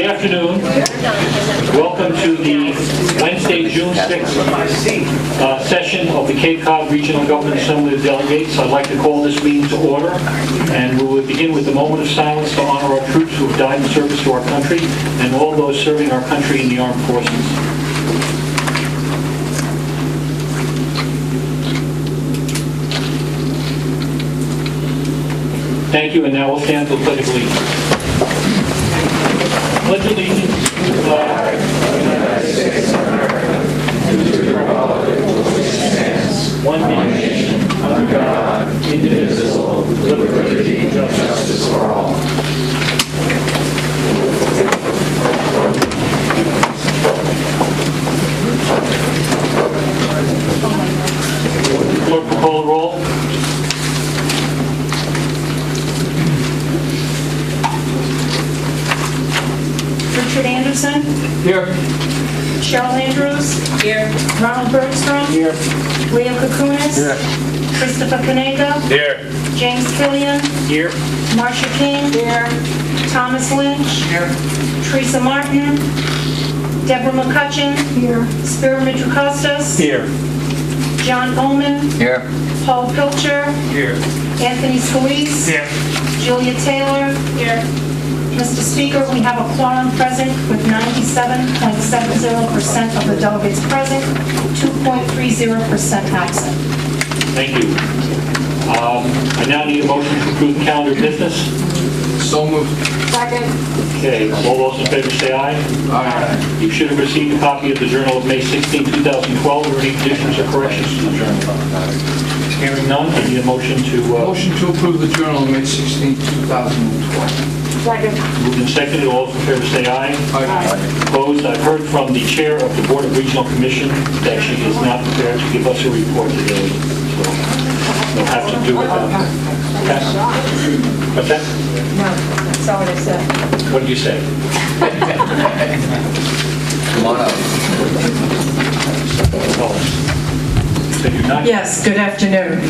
Good afternoon. Welcome to the Wednesday, June 6th session of the Cape Cod Regional Government Assembly of Delegates. I'd like to call this meeting to order, and we will begin with a moment of silence to honor our troops who have died in service to our country and all those serving our country in the armed forces. Thank you, and now we'll stand for the Pledge of Allegiance. Pledge allegiance to the flag of the United States of America and to the republic for which it stands, one nation, under God, indivisible, with liberty and justice for all. Clerk will call the roll. Richard Anderson. Here. Cheryl Andrews. Here. Ronald Bergstrom. Here. Leo Kukunis. Here. Christopher Kanega. Here. James Killian. Here. Marcia King. Here. Thomas Lynch. Here. Teresa Martin. Deborah McCutcheon. Here. Spiro Mitrakostas. Here. John Oman. Here. Paul Pilcher. Here. Anthony Scalise. Here. Julia Taylor. Here. Mr. Speaker, we have a quorum present with 97.70% of the delegates present, 2.30% absent. Thank you. I now need a motion to approve the calendar of business. So moved. Second. Okay, all those in favor say aye. Aye. You should have received a copy of the Journal of May 16, 2012. Are there any additions or corrections to the journal? Hearing none, I need a motion to... Motion to approve the Journal of May 16, 2012. Second. Moved and seconded. All those in favor say aye. Aye. Opposed? I've heard from the chair of the Board of Regional Commission that she is not prepared to give us a report today. So we'll have to do it. Okay. What's that? No, that's all I said. What did you say? Come on up. Oh. So you're not... Yes, good afternoon.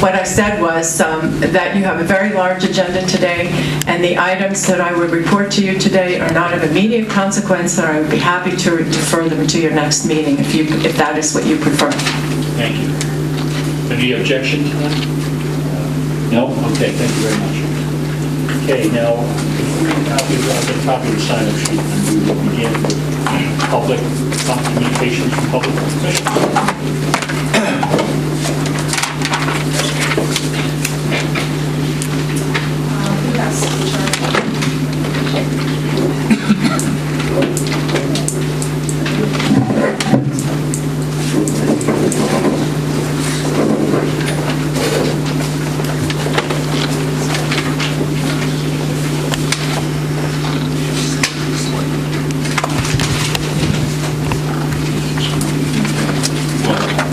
What I said was that you have a very large agenda today, and the items that I would report to you today are not of immediate consequence, and I would be happy to defer them to your next meeting if that is what you prefer. Thank you. Any objection to that? No? Okay, thank you very much. Okay, now, I'll get a copy of the sign-up sheet, and we will begin with public communications from public officials.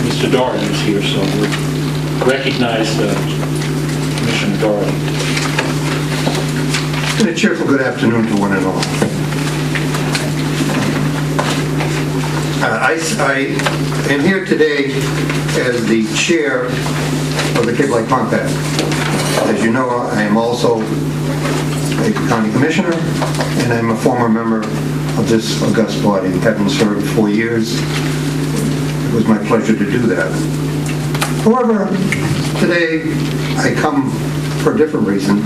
Mr. Doran is here, so we'll recognize Commissioner Doran. And a cheerful good afternoon to one and all. I am here today as the chair of the Cape Light Compact. As you know, I am also a county commissioner, and I'm a former member of this august body, having served 4 years. It was my pleasure to do that. However, today I come for a different reason.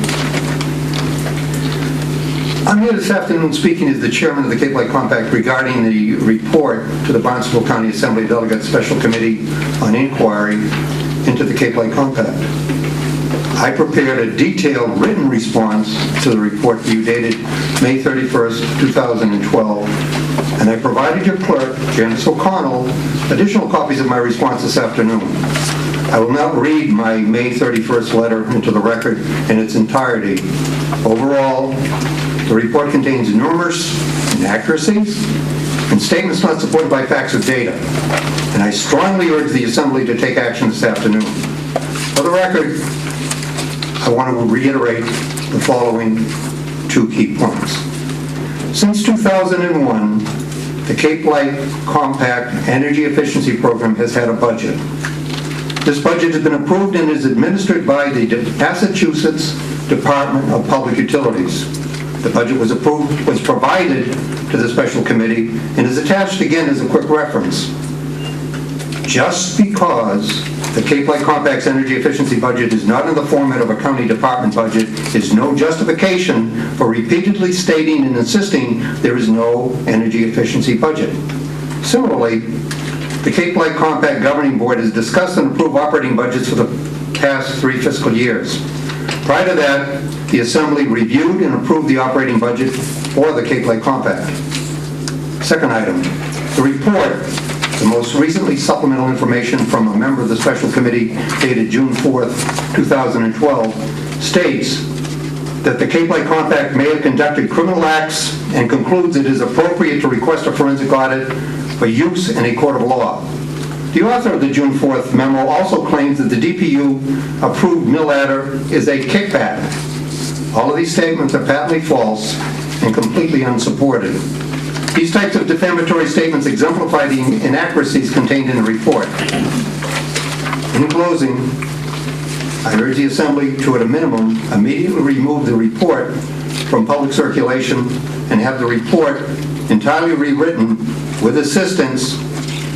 I'm here this afternoon speaking as the chairman of the Cape Light Compact regarding the report to the Barnstable County Assembly Delegates Special Committee on Inquiry into the Cape Light Compact. I prepared a detailed written response to the report for you dated May 31st, 2012, and I provided your clerk, Janice O'Connell, additional copies of my response this afternoon. I will now read my May 31st letter into the record in its entirety. Overall, the report contains numerous inaccuracies and statements not supported by facts or data, and I strongly urge the Assembly to take action this afternoon. For the record, I want to reiterate the following 2 key points. Since 2001, the Cape Light Compact Energy Efficiency Program has had a budget. This budget has been approved and is administered by the Massachusetts Department of Public Utilities. The budget was provided to the special committee and is attached again as a quick reference. Just because the Cape Light Compact's energy efficiency budget is not in the format of a county department budget is no justification for repeatedly stating and insisting there is no energy efficiency budget. Similarly, the Cape Light Compact Governing Board has discussed and approved operating budgets for the past 3 fiscal years. Prior to that, the Assembly reviewed and approved the operating budget for the Cape Light Compact. Second item, the report, the most recently supplemental information from a member of the special committee dated June 4th, 2012, states that the Cape Light Compact may have conducted criminal acts and concludes it is appropriate to request a forensic audit for use in a court of law. The author of the June 4th memo also claims that the DPU-approved mill adder is a kickback. All of these statements are patently false and completely unsupported. These types of defamatory statements exemplify the inaccuracies contained in the report. In closing, I urge the Assembly to, at a minimum, immediately remove the report from public circulation and have the report entirely rewritten with assistance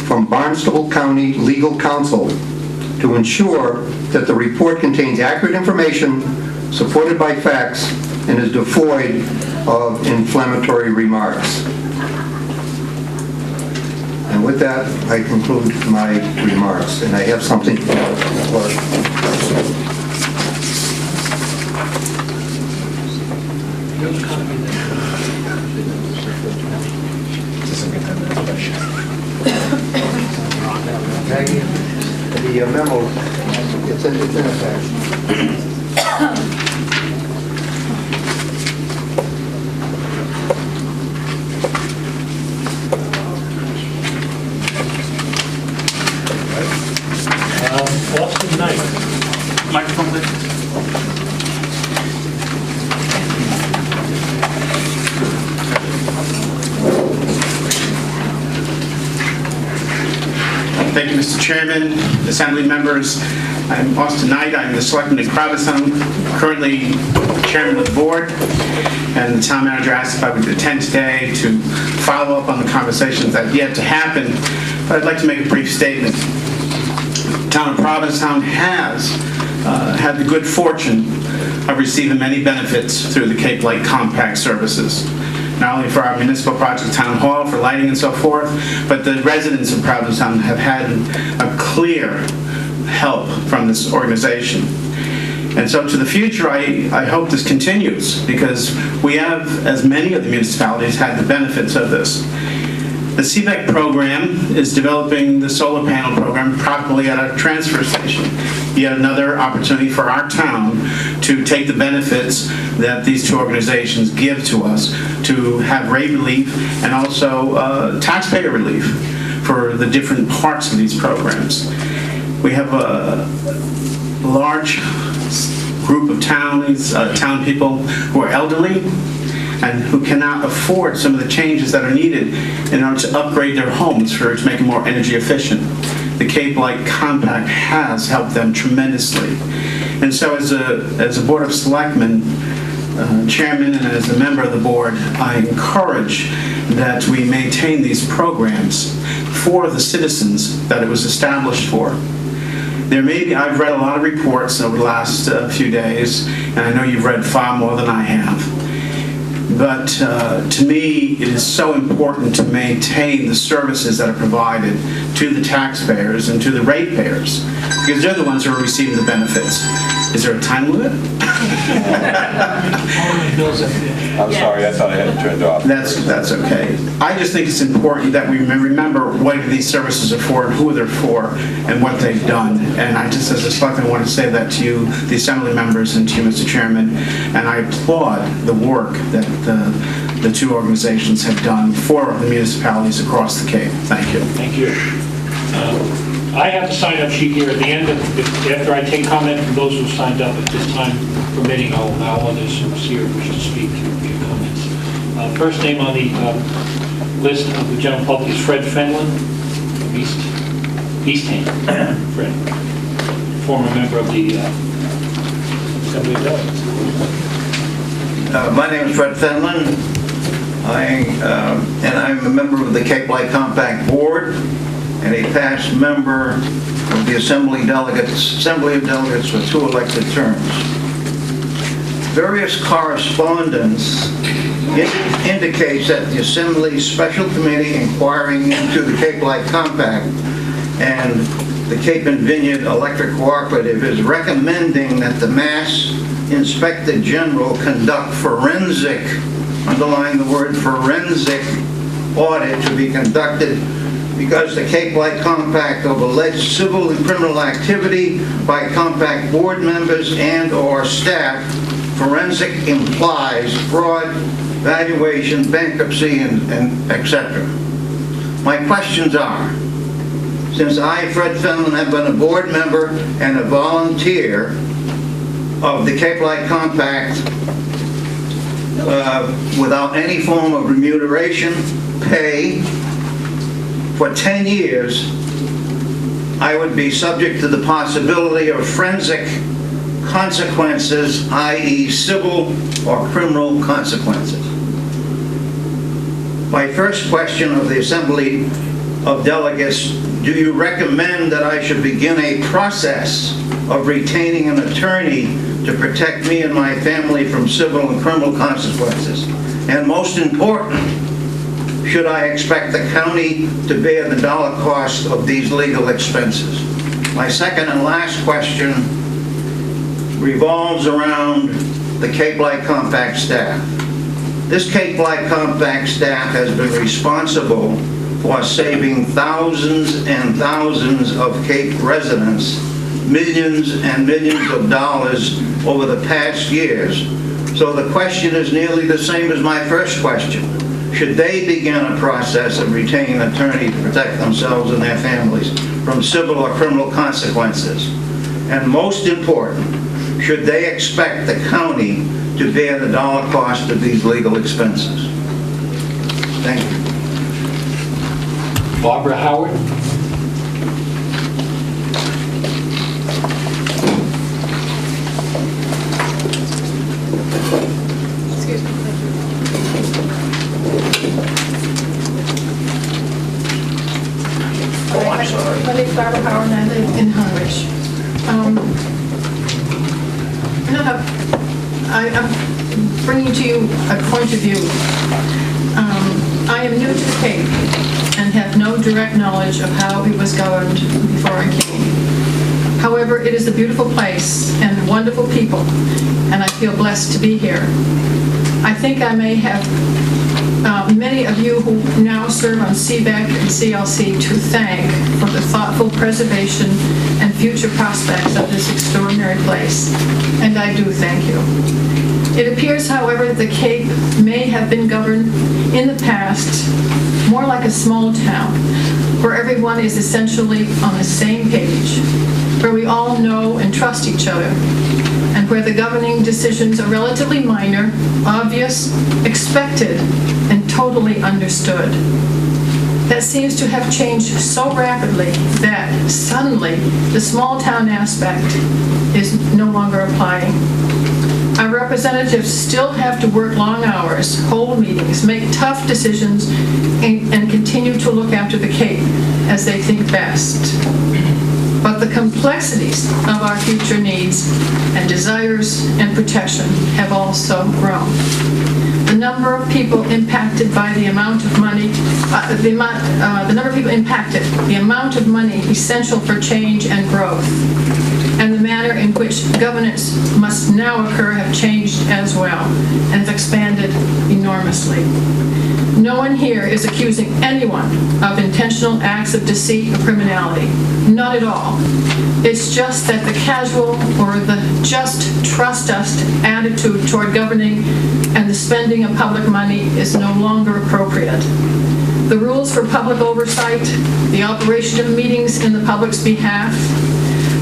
from Barnstable County Legal Counsel to ensure that the report contains accurate information supported by facts and is devoid of inflammatory remarks. And with that, I conclude my remarks, and I have something for Maggie, the memo, it's in effect. Austin Knight. Microphone, please. Thank you, Mr. Chairman, Assembly members. I'm Austin Knight. I'm the Selectman in Provincetown, currently Chairman of the Board, and the Town Manager asked if I would attend today to follow up on the conversations that have yet to happen, but I'd like to make a brief statement. The Town of Provincetown has had the good fortune of receiving many benefits through the Cape Light Compact services. Not only for our municipal project, Town Hall, for lighting and so forth, but the residents of Provincetown have had a clear help from this organization. And so to the future, I hope this continues, because we have, as many of the municipalities, had the benefits of this. The CBEC program is developing the solar panel program properly at our transfer station. Yet another opportunity for our town to take the benefits that these two organizations give to us to have rate relief and also taxpayer relief for the different parts of these programs. We have a large group of town people who are elderly and who cannot afford some of the changes that are needed in order to upgrade their homes to make them more energy efficient. The Cape Light Compact has helped them tremendously. And so as a Board of Selectmen, Chairman, and as a member of the board, I encourage that we maintain these programs for the citizens that it was established for. I've read a lot of reports over the last few days, and I know you've read far more than I have. But to me, it is so important to maintain the services that are provided to the taxpayers and to the ratepayers, because they're the ones who are receiving the benefits. Is there a time limit? I'm sorry, I thought I had it turned off. That's okay. I just think it's important that we remember what these services are for, and who they're for, and what they've done. And I just, as a selectman, want to say that to you, the Assembly members, and to you, Mr. Chairman. And I applaud the work that the two organizations have done for the municipalities across the Cape. Thank you. Thank you. I have a sign-up sheet here at the end. After I take comment from those who signed up, at this time permitting, I'll allow others who here wish to speak to give comments. First name on the list of the general public is Fred Fenlon, Eastham. Fred, former member of the Assembly of Delegates. My name is Fred Fenlon. And I'm a member of the Cape Light Compact Board and a past member of the Assembly of Delegates for 2 elected terms. Various correspondence indicates that the Assembly's Special Committee inquiring into the Cape Light Compact and the Cape and Vineyard Electric Cooperative is recommending that the Mass Inspector General conduct forensic, underline the word forensic, audit to be conducted because the Cape Light Compact of alleged civil and criminal activity by Compact board members and/or staff. Forensic implies fraud, valuation, bankruptcy, and etc. My questions are, since I, Fred Fenlon, have been a board member and a volunteer of the Cape Light Compact without any form of remuneration, pay, for 10 years, I would be subject to the possibility of forensic consequences, i.e. civil or criminal consequences. My first question of the Assembly of Delegates, do you recommend that I should begin a process of retaining an attorney to protect me and my family from civil and criminal consequences? And most important, should I expect the county to bear the dollar cost of these legal expenses? My second and last question revolves around the Cape Light Compact staff. This Cape Light Compact staff has been responsible for saving thousands and thousands of Cape residents millions and millions of dollars over the past years. So the question is nearly the same as my first question. Should they begin a process of retaining an attorney to protect themselves and their families from civil or criminal consequences? And most important, should they expect the county to bear the dollar cost of these legal expenses? Thank you. Barbara Howard. Excuse me. Oh, I'm sorry. My name's Barbara Howard and I live in Harwich. I'm bringing to you a point of view. I am new to the Cape and have no direct knowledge of how it was governed before I came. However, it is a beautiful place and wonderful people, and I feel blessed to be here. I think I may have many of you who now serve on CBEC and CLC to thank for the thoughtful preservation and future prospects of this extraordinary place, and I do thank you. It appears, however, that the Cape may have been governed in the past more like a small town, where everyone is essentially on the same page, where we all know and trust each other, and where the governing decisions are relatively minor, obvious, expected, and totally understood. That seems to have changed so rapidly that suddenly the small town aspect is no longer applying. Our representatives still have to work long hours, hold meetings, make tough decisions, and continue to look after the Cape as they think best. But the complexities of our future needs and desires and protection have also grown. The number of people impacted by the amount of money, the number of people impacted, the amount of money essential for change and growth, and the manner in which governance must now occur have changed as well and have expanded enormously. No one here is accusing anyone of intentional acts of deceit or criminality. Not at all. It's just that the casual or the just trust us attitude toward governing and the spending of public money is no longer appropriate. The rules for public oversight, the operation of meetings in the public's behalf,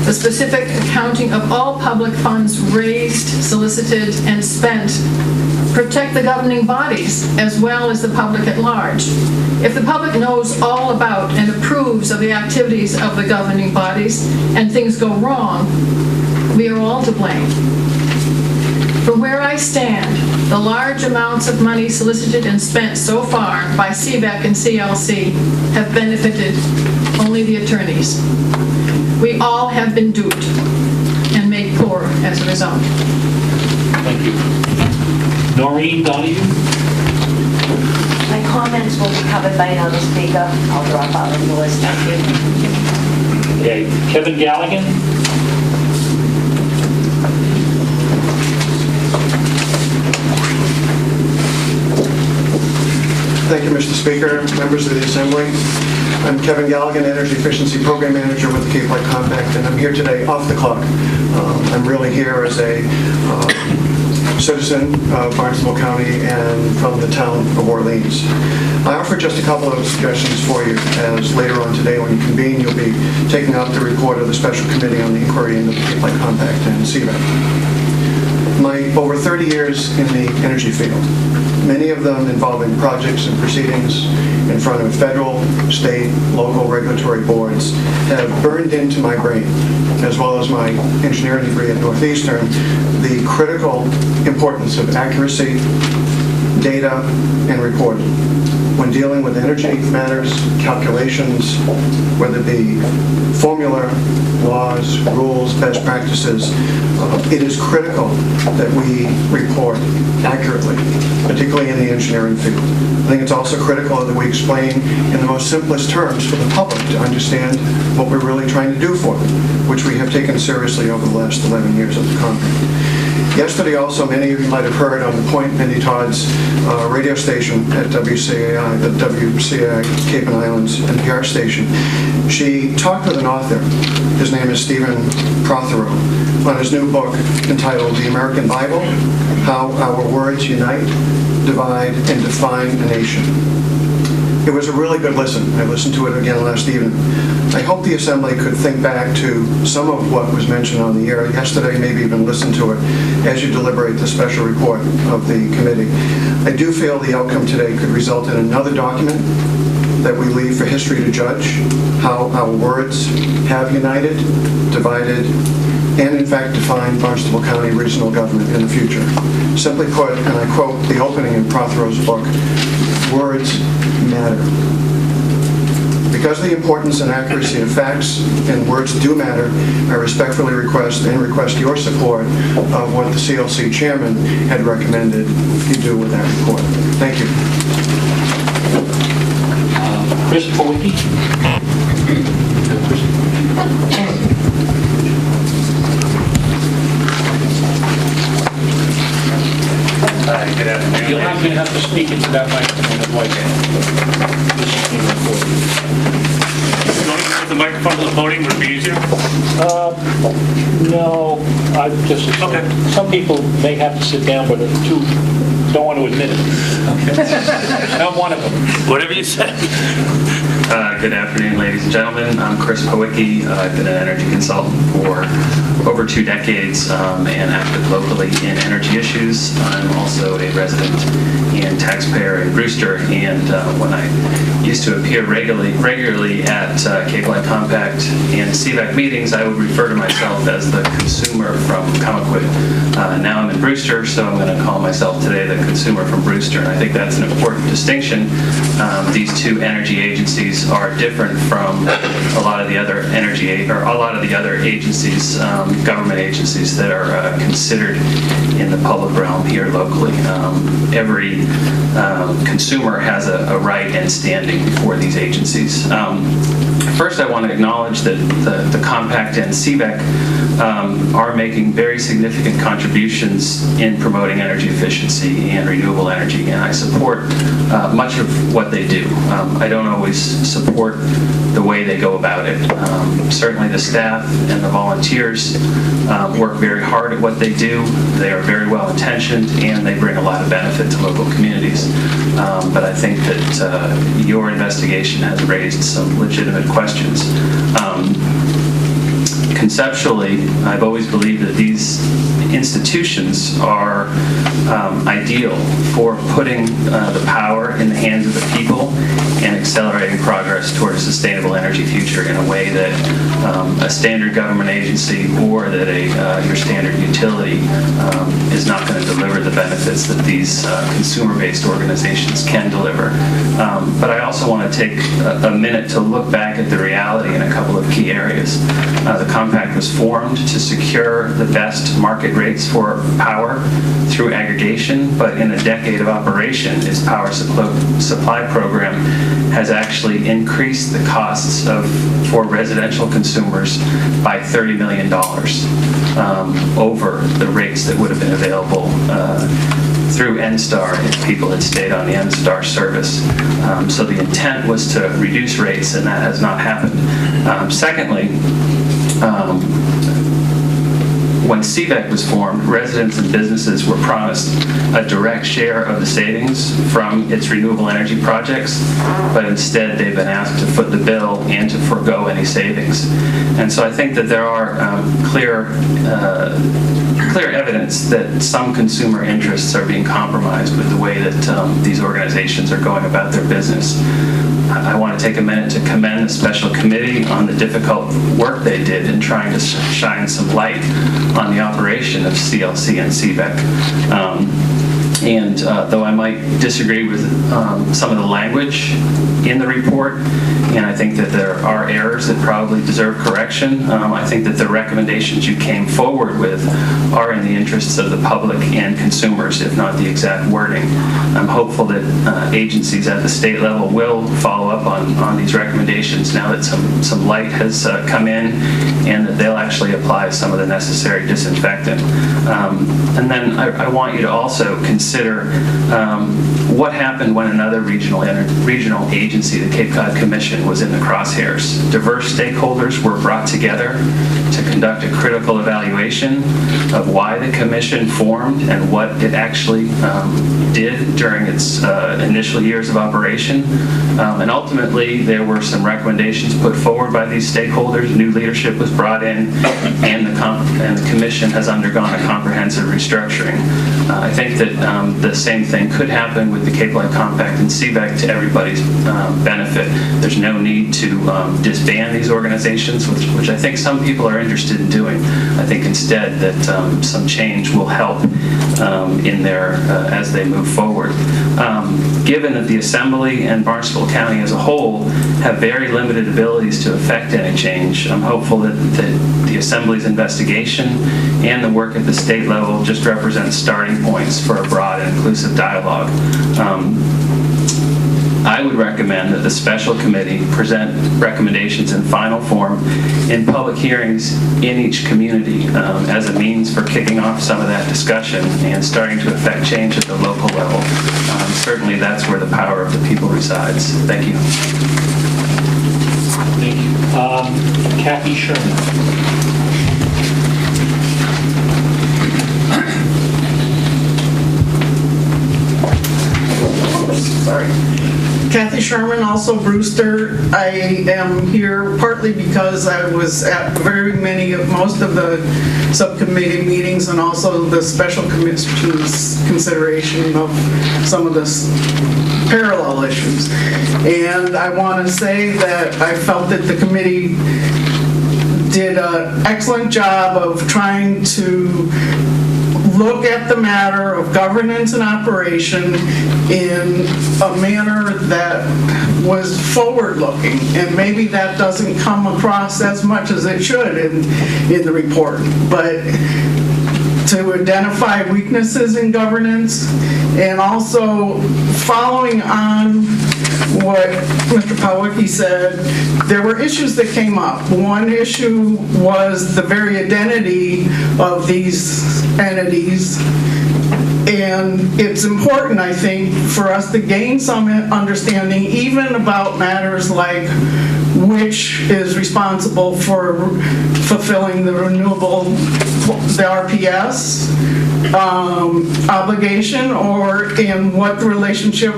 the specific accounting of all public funds raised, solicited, and spent protect the governing bodies as well as the public at large. If the public knows all about and approves of the activities of the governing bodies and things go wrong, we are all to blame. From where I stand, The large amounts of money solicited and spent so far by CVEC and CLC have benefited only the attorneys. We all have been duped and made poor as a result. Thank you. Noreen Donahue? My comments will be covered by another speaker. I'll drop out of the list. Thank you. Okay. Kevin Galligan? Thank you, Mr. Speaker, members of the Assembly. I'm Kevin Galligan, Energy Efficiency Program Manager with the Cape Light Compact, and I'm here today off the clock. I'm really here as a citizen of Barnstable County and from the town of Orleans. I offer just a couple of suggestions for you, as later on today when you convene, you'll be taking out the report of the Special Committee on the Inquiry into the Cape Light Compact and CVEC. My over 30 years in the energy field, many of them involving projects and proceedings in front of federal, state, local regulatory boards, have burned into my brain, as well as my engineering degree at Northeastern, the critical importance of accuracy, data, and reporting. When dealing with energy matters, calculations, whether it be formula, laws, rules, best practices, it is critical that we report accurately, particularly in the engineering field. I think it's also critical that we explain in the most simplest terms for the public to understand what we're really trying to do for them, which we have taken seriously over the last 11 years of the compact. Yesterday also, many of you might have heard on the Point Mindy Todd's radio station at WCAI, the WCAI Cape and Islands NPR station. She talked with an author. His name is Stephen Prothero, on his new book entitled The American Bible, How Our Words Unite, Divide, and Define a Nation. It was a really good listen. I listened to it again last evening. I hope the Assembly could think back to some of what was mentioned on the air yesterday, maybe even listen to it as you deliberate the special report of the committee. I do feel the outcome today could result in another document that we leave for history to judge how our words have united, divided, and in fact defined Barnstable County regional government in the future. Simply put, and I quote the opening in Prothero's book, words matter. Because of the importance and accuracy of facts and words do matter, I respectfully request your support of what the CLC chairman had recommended you do with that report. Thank you. Christopher Wiki? Good afternoon. You'll have to speak into that microphone as well. This is being recorded. Going with the microphone to the podium would be easier? No, I just, Okay. some people may have to sit down, but don't want to admit it. Okay. I'm one of them. Whatever you say. Good afternoon, ladies and gentlemen. I'm Chris Powicki. I've been an energy consultant for over 2 decades and active locally in energy issues. I'm also a resident and taxpayer in Brewster, and when I used to appear regularly at Cape Light Compact and CVEC meetings, I would refer to myself as the consumer from Comaquid. Now I'm in Brewster, so I'm going to call myself today the consumer from Brewster, and I think that's an important distinction. These two energy agencies are different from a lot of the other agencies, government agencies that are considered in the public realm here locally. Every consumer has a right and standing before these agencies. First, I want to acknowledge that the Compact and CVEC are making very significant contributions in promoting energy efficiency and renewable energy, and I support much of what they do. I don't always support the way they go about it. Certainly the staff and the volunteers work very hard at what they do. They are very well intentioned and they bring a lot of benefit to local communities. But I think that your investigation has raised some legitimate questions. Conceptually, I've always believed that these institutions are ideal for putting the power in the hands of the people and accelerating progress toward a sustainable energy future in a way that a standard government agency or that your standard utility is not going to deliver the benefits benefits that these consumer-based organizations can deliver. But I also want to take a minute to look back at the reality in a couple of key areas. The compact was formed to secure the best market rates for power through aggregation, but in a decade of operation, its power supply program has actually increased the costs for residential consumers by $30 million over the rates that would have been available through NSTAR if people had stayed on the NSTAR service. So the intent was to reduce rates, and that has not happened. Secondly, when CVEC was formed, residents and businesses were promised a direct share of the savings from its renewable energy projects, but instead they've been asked to foot the bill and to forego any savings. And so I think that there are clear evidence that some consumer interests are being compromised with the way that these organizations are going about their business. I want to take a minute to commend the special committee on the difficult work they did in trying to shine some light on the operation of CLC and CVEC. And though I might disagree with some of the language in the report, and I think that there are errors that probably deserve correction, I think that the recommendations you came forward with are in the interests of the public and consumers, if not the exact wording. I'm hopeful that agencies at the state level will follow up on these recommendations now that some light has come in, and that they'll actually apply some of the necessary disinfectant. And then I want you to also consider what happened when another regional agency, the Cape Cod Commission, was in the crosshairs. Diverse stakeholders were brought together to conduct a critical evaluation of why the commission formed and what it actually did during its initial years of operation. And ultimately, there were some recommendations put forward by these stakeholders. New leadership was brought in, and the commission has undergone a comprehensive restructuring. I think that the same thing could happen with the Cape Light Compact and CVEC to everybody's benefit. There's no need to disband these organizations, which I think some people are interested in doing. I think instead that some change will help in their as they move forward. Given that the Assembly and Barnstable County as a whole have very limited abilities to affect any change, I'm hopeful that the Assembly's investigation and the work at the state level just represent starting points for a broad and inclusive dialogue. I would recommend that the special committee present recommendations in final form in public hearings in each community as a means for kicking off some of that discussion and starting to affect change at the local level. Certainly that's where the power of the people resides. Thank you. Thank you. Kathy Sherman. Sorry. Kathy Sherman, also Brewster. I am here partly because I was at most of the subcommittee meetings and also the special commission's consideration of some of the parallel issues. And I want to say that I felt that the committee did an excellent job of trying to look at the matter of governance and operation in a manner that was forward-looking, and maybe that doesn't come across as much as it should in the report, but to identify weaknesses in governance, and also following on what Mr. Pawlicki said, there were issues that came up. One issue was the very identity of these entities, and it's important, I think, for us to gain some understanding even about matters like which is responsible for fulfilling the the RPS obligation, or in what the relationship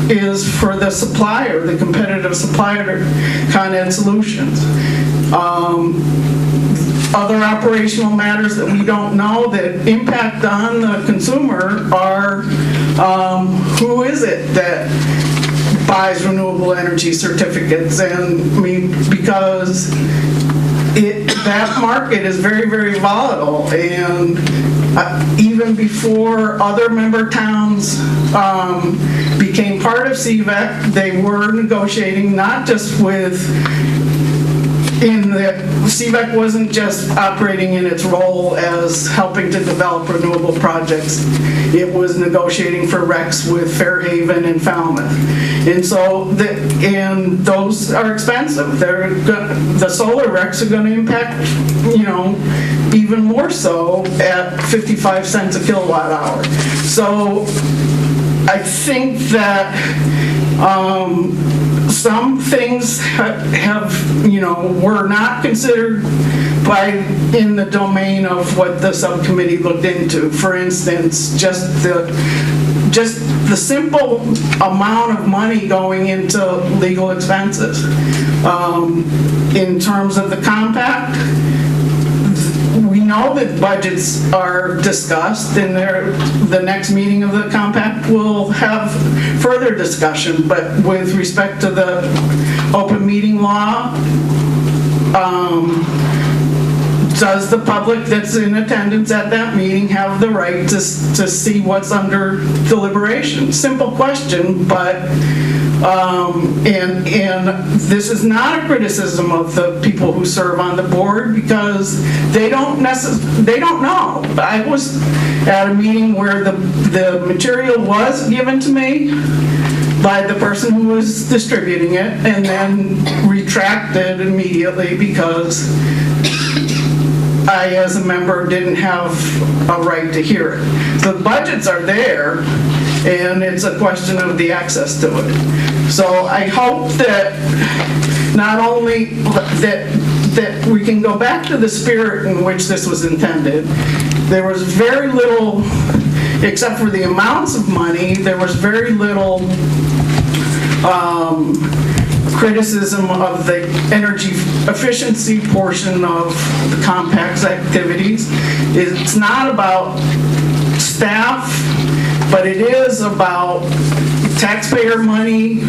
is for the supplier, the competitive supplier, Con Ed Solutions. Other operational matters that we don't know that impact on the consumer are who is it that buys renewable energy certificates? And I mean, because that market is very, very volatile, and even before other member towns became part of CVEC, they were negotiating not just with, CVEC wasn't just operating in its role as helping to develop renewable projects. It was negotiating for RECs with Fairhaven and Falmouth. And so, and those are expensive. The solar RECs are going to impact, even more so at 55 cents a kilowatt hour. So I think that some things were not considered in the domain of what the subcommittee looked into. For instance, just the simple amount of money going into legal expenses. In terms of the compact, we know that budgets are discussed, and the next meeting of the compact will have further discussion. But with respect to the open meeting law, does the public that's in attendance at that meeting have the right to see what's under deliberation? Simple question, but and this is not a criticism of the people who serve on the board, because they don't know. I was at a meeting where the material was given to me by the person who was distributing it, and then retracted immediately because I, as a member, didn't have a right to hear it. The budgets are there, and it's a question of the access to it. So I hope that not only that we can go back to the spirit in which this was intended. There was very little, except for the amounts of money, there was very little criticism of the energy efficiency portion of the compact's activities. It's not about staff, but it is about taxpayer money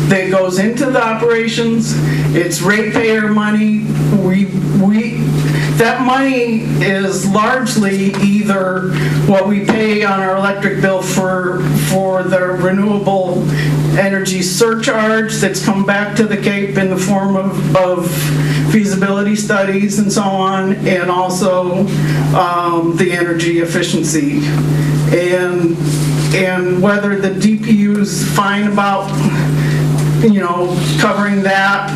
that goes into the operations. It's ratepayer money. That money is largely either what we pay on our electric bill for the renewable energy surcharge that's come back to the Cape in the form of feasibility studies and so on, and also the energy efficiency. And whether the DPU's fine about covering that,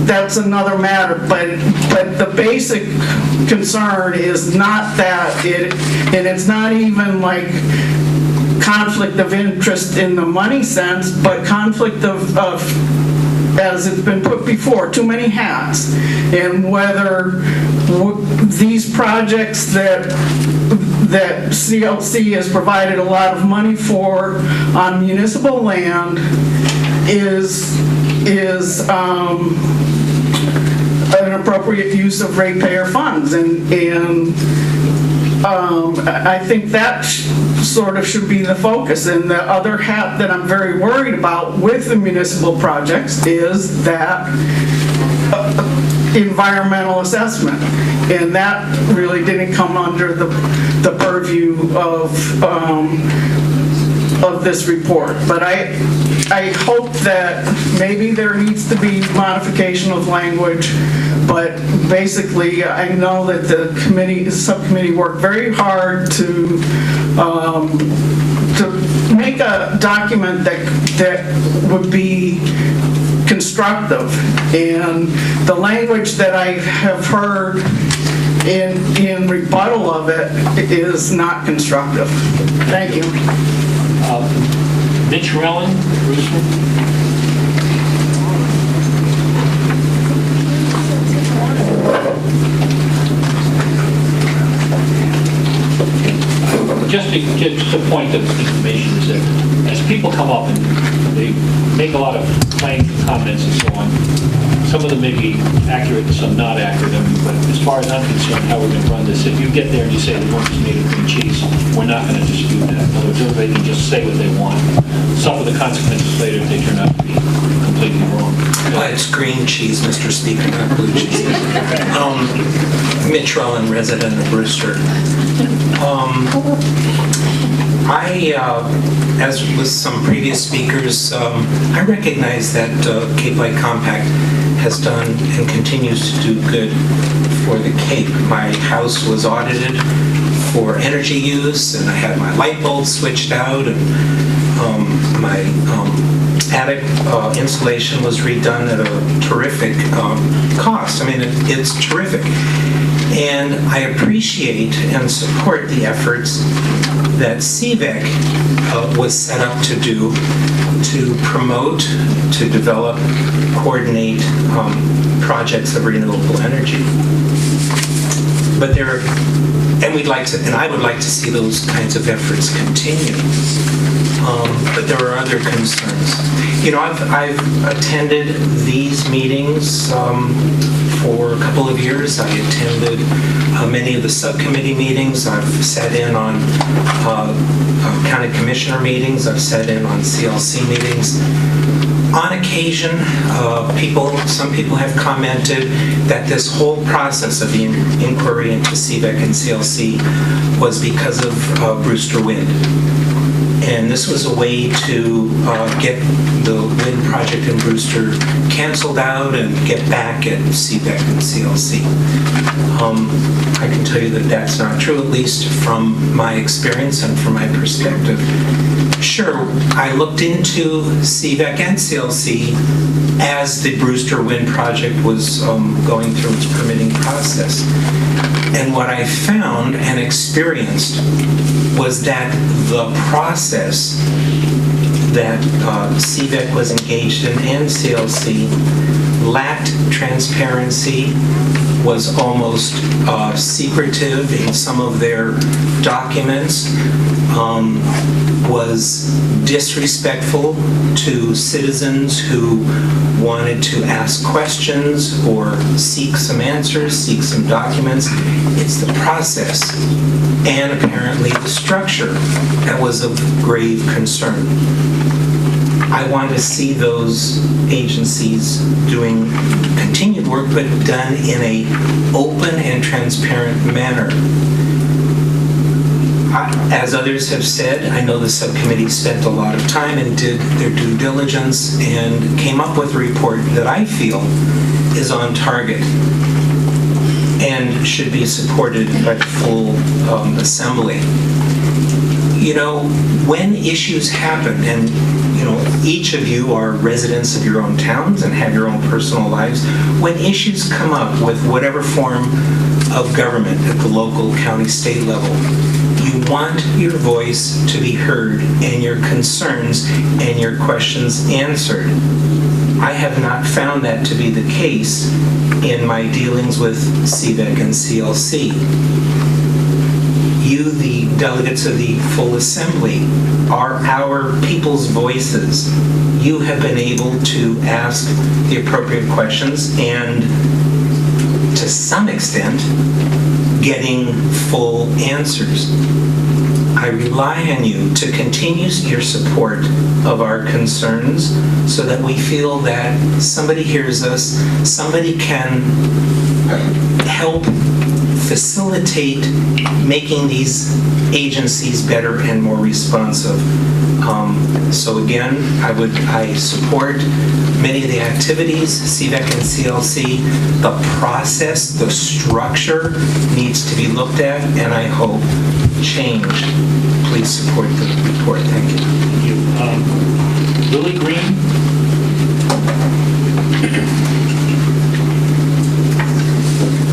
that's another matter. But the basic concern is not that, and it's not even like conflict of interest in the money sense, but conflict of as it's been put before, too many hats, and whether these projects that CLC has provided a lot of money for on municipal land is an appropriate use of ratepayer funds, and I think that sort of should be the focus. And the other hat that I'm very worried about with the municipal projects is that environmental assessment, and that really didn't come under the purview of this report. But I hope that maybe there needs to be modification of language, but basically I know that the subcommittee worked very hard to make a document that would be constructive, and the language that I have heard in rebuttal of it is not constructive. Thank you. Mitch Rellin, Brewster. Just a point of information is that as people come up and they make a lot of claims and comments and so on. Some of them may be accurate and some not accurate, but as far as I'm concerned, how we're going to run this, if you get there and you say the work is made of green cheese, we're not going to dispute that. In other words, everybody can just say what they want, suffer the consequences later if they turn out to be completely wrong. It's green cheese, Mr. Speaker, not blue cheese. Mitch Rowan, resident of Brewster. As with some previous speakers, I recognize that Cape Light Compact has done and continues to do good for the Cape. My house was audited for energy use, and I had my light bulbs switched out, and my attic insulation was redone at a terrific cost. I mean, it's terrific. And I appreciate and support the efforts that CVEC was set up to do to promote, to develop, coordinate projects of renewable energy. But I would like to see those kinds of efforts continue. But there are other concerns. You know, I've attended these meetings for a couple of years. I attended many of the subcommittee meetings. I've sat in on county commissioner meetings. I've sat in on CLC meetings. On occasion, some people have commented that this whole process of the inquiry into CVEC and CLC was because of Brewster Wind. And this was a way to get the wind project in Brewster canceled out and get back at CVEC and CLC. I can tell you that that's not true, at least from my experience and from my perspective. Sure, I looked into CVEC and CLC as the Brewster Wind project was going through its permitting process. And what I found and experienced was that the process that CVEC was engaged in and CLC lacked transparency, was almost secretive in some of their documents, was disrespectful to citizens who wanted to ask questions or seek some answers, seek some documents. It's the process and apparently the structure that was of grave concern. I want to see those agencies doing continued work, but done in an open and transparent manner. As others have said, I know the subcommittee spent a lot of time and did their due diligence and came up with a report that I feel is on target and should be supported by the full assembly. You know, when issues happen, and you know, each of you are residents of your own towns and have your own personal lives, when issues come up with whatever form of government at the local, county, state level, you want your voice to be heard and your concerns and your questions answered. I have not found that to be the case in my dealings with CVEC and CLC. You, the delegates of the full assembly, are our people's voices. You have been able to ask the appropriate questions and, to some extent, getting full answers. I rely on you to continue your support of our concerns so that we feel that somebody hears us, somebody can help facilitate making these agencies better and more responsive. So again, I support many of the activities, CVEC and CLC. The process, the structure needs to be looked at, and I hope changed. Please support the report. Thank you. Thank you. Lily Green.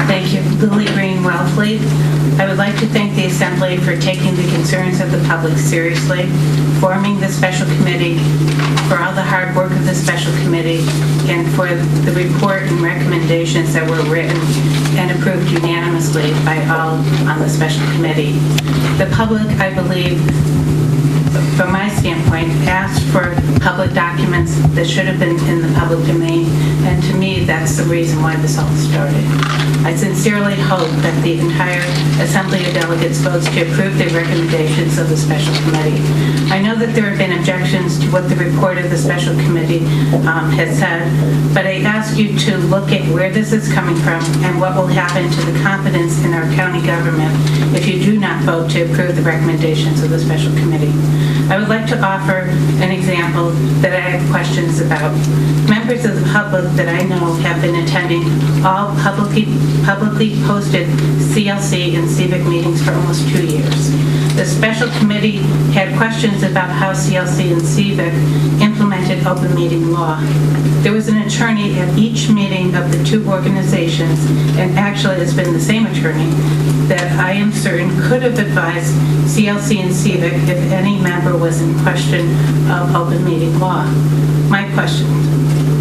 Thank you. Lily Green, Wellfleet. I would like to thank the Assembly for taking the concerns of the public seriously, forming the special committee, for all the hard work of the special committee, and for the report and recommendations that were written and approved unanimously by all on the special committee. The public, I believe, from my standpoint, asked for public documents that should have been in the public domain, and to me, that's the reason why this all started. I sincerely hope that the entire Assembly of Delegates votes to approve the recommendations of the special committee. I know that there have been objections to what the report of the special committee has said, but I ask you to look at where this is coming from and what will happen to the confidence in our county government if you do not vote to approve the recommendations of the special committee. I would like to offer an example that I have questions about. Members of the public that I know have been attending all publicly posted CLC and civic meetings for almost 2 years. The special committee had questions about how CLC and civic implemented open meeting law. There was an attorney at each meeting of the two organizations, and actually it's been the same attorney, that I am certain could have advised CLC and civic if any member was in question of open meeting law. My question: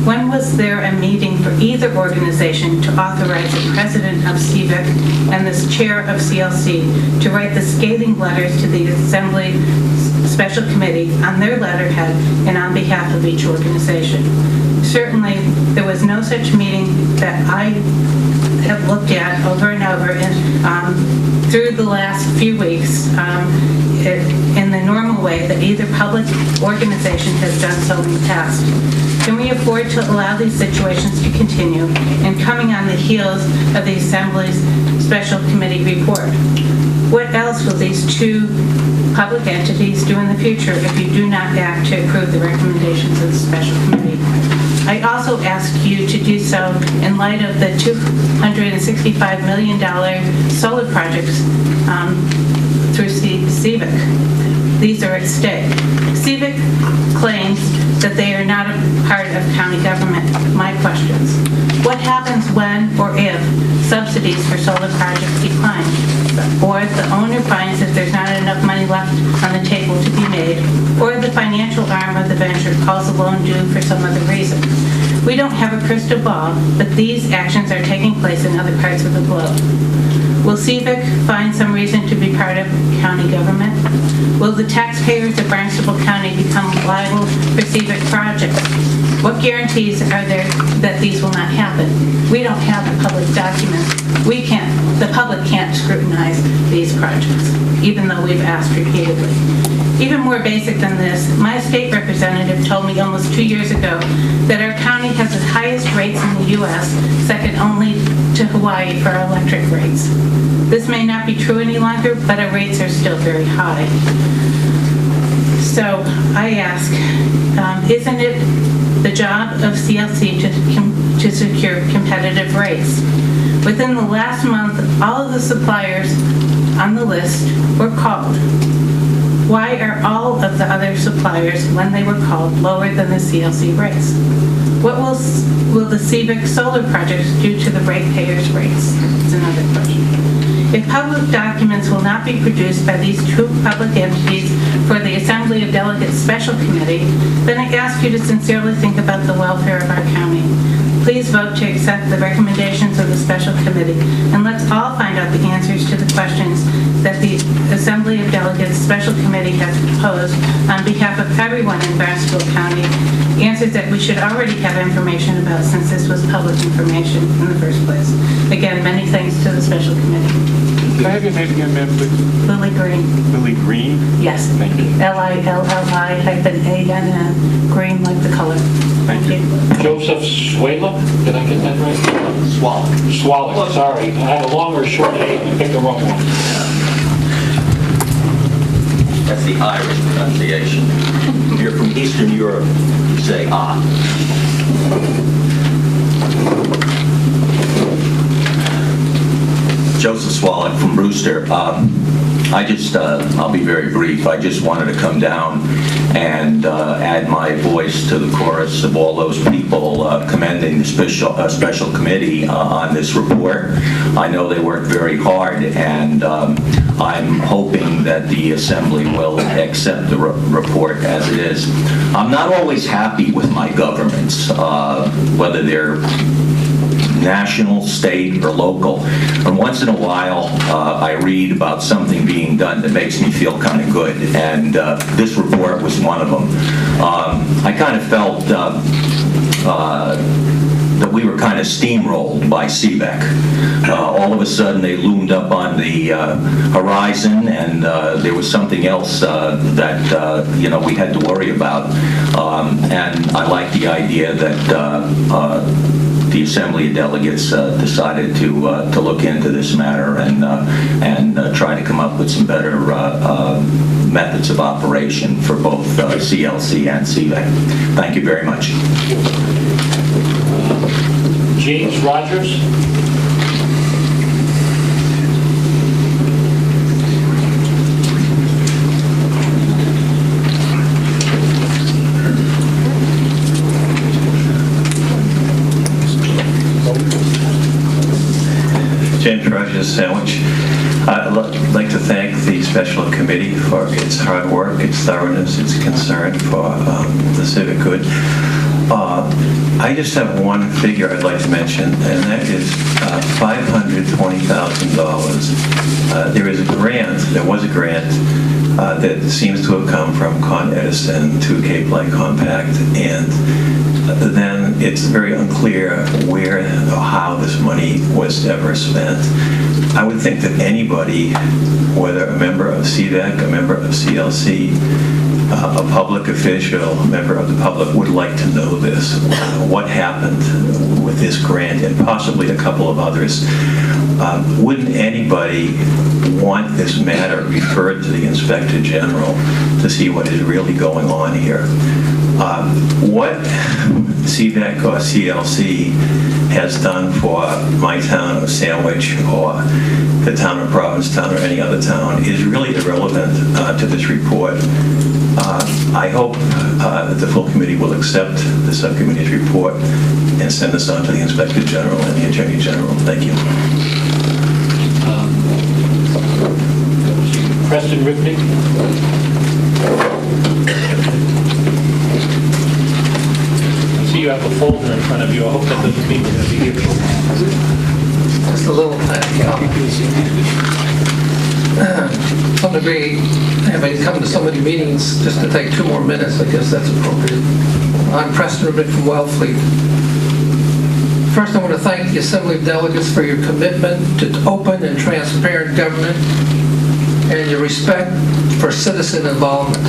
when was there a meeting for either organization to authorize the president of CIVIC and the chair of CLC to write the scathing letters to the Assembly Special Committee on their letterhead and on behalf of each organization? Certainly, there was no such meeting that I have looked at over and over and through the last few weeks in the normal way that either public organization has done so in the past. Can we afford to allow these situations to continue and coming on the heels of the Assembly's Special Committee report? What else will these two public entities do in the future if you do not act to approve the recommendations of the Special Committee? I also ask you to do so in light of the $265 million solar projects through CIVIC. These are at stake. CIVIC claims that they are not a part of county government. My questions: what happens when or if subsidies for solar projects decline? Or the owner finds that there's not enough money left on the table to be made, or the financial arm of the venture calls a loan due for some other reason. We don't have a crystal ball, but these actions are taking place in other parts of the globe. Will CIVIC find some reason to be part of county government? Will the taxpayers of Barnstable County become liable for CIVIC projects? What guarantees are there that these will not happen? We don't have the public documents. The public can't scrutinize these projects, even though we've asked repeatedly. Even more basic than this, my state representative told me almost 2 years ago that our county has the highest rates in the U.S., second only to Hawaii for our electric rates. This may not be true any longer, but our rates are still very high. So I ask, isn't it the job of CLC to secure competitive rates? Within the last month, all of the suppliers on the list were called. Why are all of the other suppliers, when they were called, lower than the CLC rates? What will the CIVIC solar projects do to the ratepayers' rates? It's another question. If public documents will not be produced by these two public entities for the Assembly of Delegates Special Committee, then I ask you to sincerely think about the welfare of our county. Please vote to accept the recommendations of the Special Committee, and let's all find out the answers to the questions that the Assembly of Delegates Special Committee has proposed on behalf of everyone in Barnstable County, answers that we should already have information about since this was public information in the first place. Again, many thanks to the Special Committee. Can I have your name again, ma'am, please? Lily Green. Lily Green? Yes. Thank you. Lilli-A-N-N, green like the color. Thank you. Joseph Swalek, did I get that right? Swalek, sorry. I had a long or short name, I picked the wrong one. That's the Irish pronunciation. If you're from Eastern Europe, you say ah. Joseph Swalek from Brewster. I'll be very brief. I just wanted to come down and add my voice to the chorus of all those people commending the special committee on this report. I know they worked very hard, and I'm hoping that the Assembly will accept the report as it is. I'm not always happy with my governments, whether they're national, state, or local. And once in a while, I read about something being done that makes me feel kind of good, and this report was one of them. I kind of felt that we were kind of steamrolled by CVEC. All of a sudden, they loomed up on the horizon, and there was something else that we had to worry about. And I like the idea that the Assembly of Delegates decided to look into this matter and try to come up with some better methods of operation for both CLC and CVEC. Thank you very much. James Rogers. James Rogers, Sandwich. I'd like to thank the special committee for its hard work, its thoroughness, its concern for the civic good. I just have one figure I'd like to mention, and that is $520,000. There was a grant that seems to have come from Con Edison to Cape Light Compact, and then it's very unclear where or how this money was ever spent. I would think that anybody, whether a member of CVEC, a member of CLC, a public official, a member of the public, would like to know this. What happened with this grant and possibly a couple of others? Wouldn't anybody want this matter referred to the Inspector General to see what is really going on here? What CVEC or CLC has done for my town of Sandwich or the town of Provincetown or any other town is really irrelevant to this report. I hope that the full committee will accept the subcommittee's report and send this on to the Inspector General and the Attorney General. Thank you. Preston Ripney. I see you have a folder in front of you. I hope that doesn't mean you're going to be here. Just a little some degree, having come to so many meetings, just to take 2 more minutes, I guess that's appropriate. I'm Preston Rubin from Wellfleet. First, I want to thank the Assembly of Delegates for your commitment to open and transparent government and your respect for citizen involvement.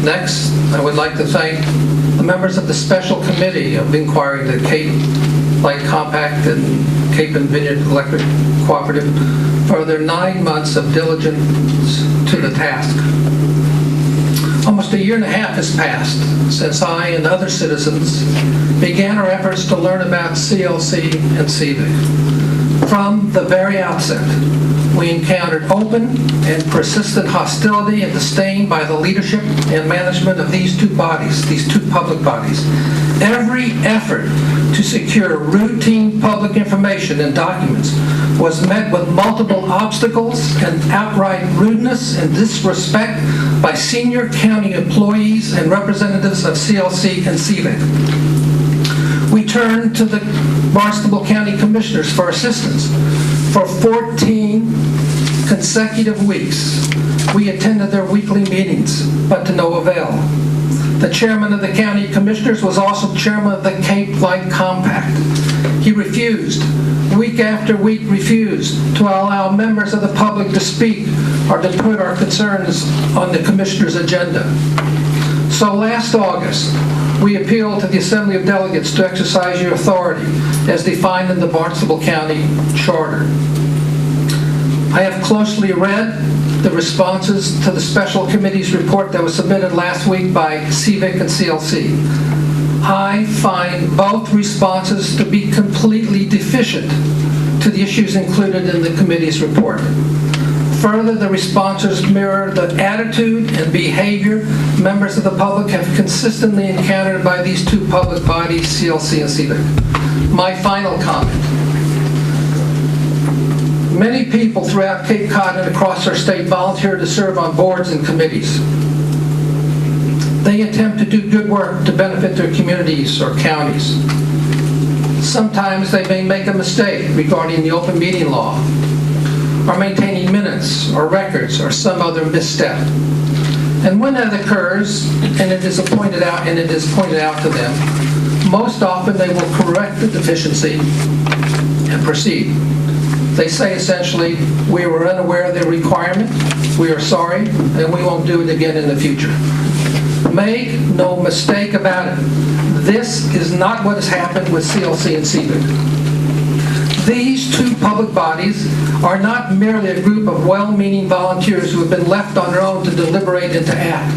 Next, I would like to thank the members of the Special Committee of Inquiry to Cape Light Compact and Cape and Vineyard Electric Cooperative for their 9 months of diligence to the task. Almost a year and a half has passed since I and other citizens began our efforts to learn about CLC and CVEC. From the very outset, we encountered open and persistent hostility and disdain by the leadership and management of these two bodies, these two public bodies. Every effort to secure routine public information and documents was met with multiple obstacles and outright rudeness and disrespect by senior county employees and representatives of CLC and CVEC. We turned to the Barnstable County Commissioners for assistance. For 14 consecutive weeks, we attended their weekly meetings, but to no avail. The chairman of the county commissioners was also chairman of the Cape Light Compact. He refused, week after week refused, to allow members of the public to speak or to put our concerns on the commissioner's agenda. So last August, we appealed to the Assembly of Delegates to exercise your authority as defined in the Barnstable County Charter. I have closely read the responses to the special committee's report that was submitted last week by CVEC and CLC. I find both responses to be completely deficient to the issues included in the committee's report. Further, the responses mirror the attitude and behavior members of the public have consistently encountered by these two public bodies, CLC and CVEC. My final comment. Many people throughout Cape Cod and across our state volunteer to serve on boards and committees. They attempt to do good work to benefit their communities or counties. Sometimes they may make a mistake regarding the open meeting law, or maintaining minutes or records or some other misstep. And when that occurs, and it is pointed out to them, most often they will correct the deficiency and proceed. They say essentially, we were unaware of the requirement, we are sorry, and we won't do it again in the future. Make no mistake about it. This is not what has happened with CLC and CVIC. These two public bodies are not merely a group of well-meaning volunteers who have been left on their own to deliberate and to act.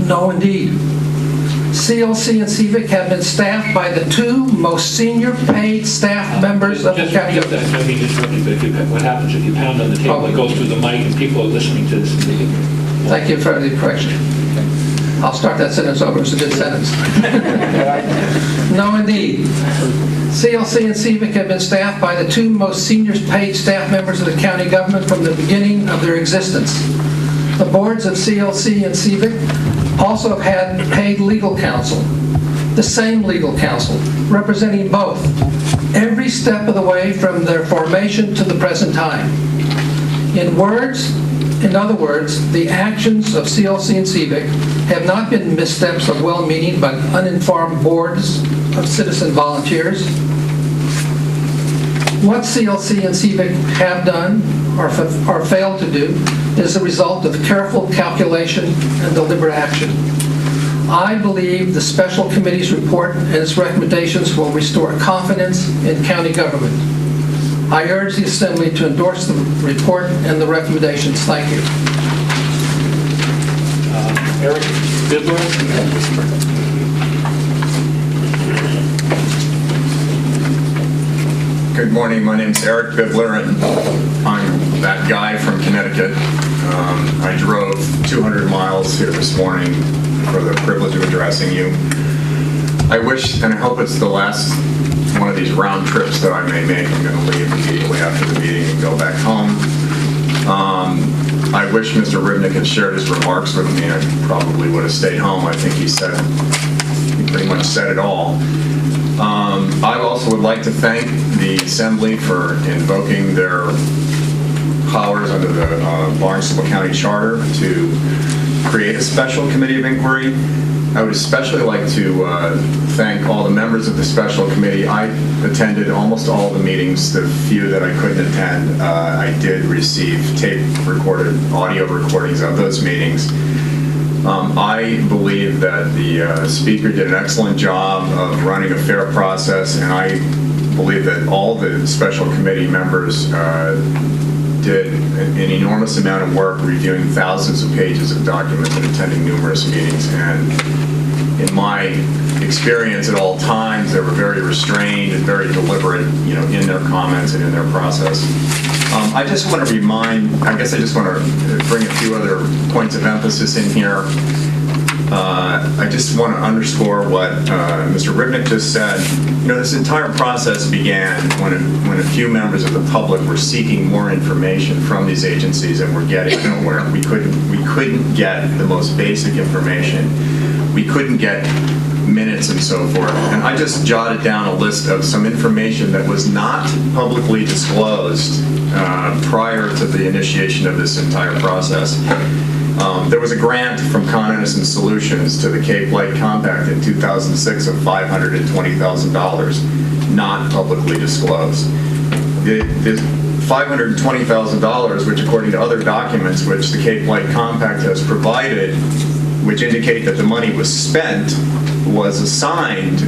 No, indeed. CLC and CVIC have been staffed by the two most senior paid staff members of the county. Just repeat that. I mean, just repeat, but what happens if you pound on the table, it goes through the mic and people are listening to this meeting? Thank you for the correction. I'll start that sentence over. It's a good sentence. No, indeed. CLC and CVIC have been staffed by the two most senior paid staff members of the county government from the beginning of their existence. The boards of CLC and CVIC also have had paid legal counsel, the same legal counsel, representing both, every step of the way from their formation to the present time. In other words, the actions of CLC and CVIC have not been missteps of well-meaning but uninformed boards of citizen volunteers. What CLC and CVIC have done or failed to do is the result of careful calculation and deliberate action. I believe the special committee's report and its recommendations will restore confidence in county government. I urge the Assembly to endorse the report and the recommendations. Thank you. Eric Bidler? Good morning. My name is Eric Bidler, and I'm that guy from Connecticut. I drove 200 miles here this morning for the privilege of addressing you. I wish, and I hope it's the last one of these round trips that I may make. I'm going to leave immediately after the meeting and go back home. I wish Mr. Ribnick had shared his remarks with me. I probably would have stayed home. I think he pretty much said it all. I also would like to thank the Assembly for invoking their powers under the Barnstable County Charter to create a special committee of inquiry. I would especially like to thank all the members of the special committee. I attended almost all the meetings. The few that I couldn't attend, I did receive tape-recorded audio recordings of those meetings. I believe that the speaker did an excellent job of running a fair process, and I believe that all the special committee members did an enormous amount of work reviewing thousands of pages of documents and attending numerous meetings. And in my experience at all times, they were very restrained and very deliberate, in their comments and in their process. I just want to I just want to bring a few other points of emphasis in here. I just want to underscore what Mr. Ribnick just said. This entire process began when a few members of the public were seeking more information from these agencies and were getting nowhere. We couldn't get the most basic information. We couldn't get minutes and so forth. And I just jotted down a list of some information that was not publicly disclosed prior to the initiation of this entire process. There was a grant from Con Edison Solutions to the Cape Light Compact in 2006 of $520,000, not publicly disclosed. The $520,000, which according to other documents which the Cape Light Compact has provided, which indicate that the money was spent, was assigned,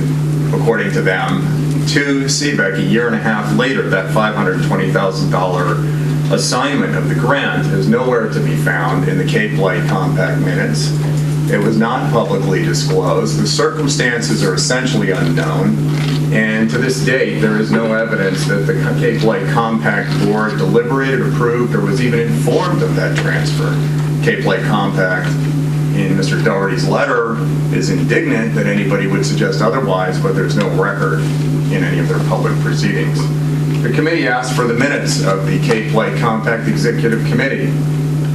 according to them, to CVEC a year and a half later. That $520,000 assignment of the grant is nowhere to be found in the Cape Light Compact minutes. It was not publicly disclosed. The circumstances are essentially unknown, and to this date, there is no evidence that the Cape Light Compact Board deliberated, approved, or was even informed of that transfer. Cape Light Compact, in Mr. Doherty's letter, is indignant that anybody would suggest otherwise, but there's no record in any of their public proceedings. The committee asked for the minutes of the Cape Light Compact Executive Committee.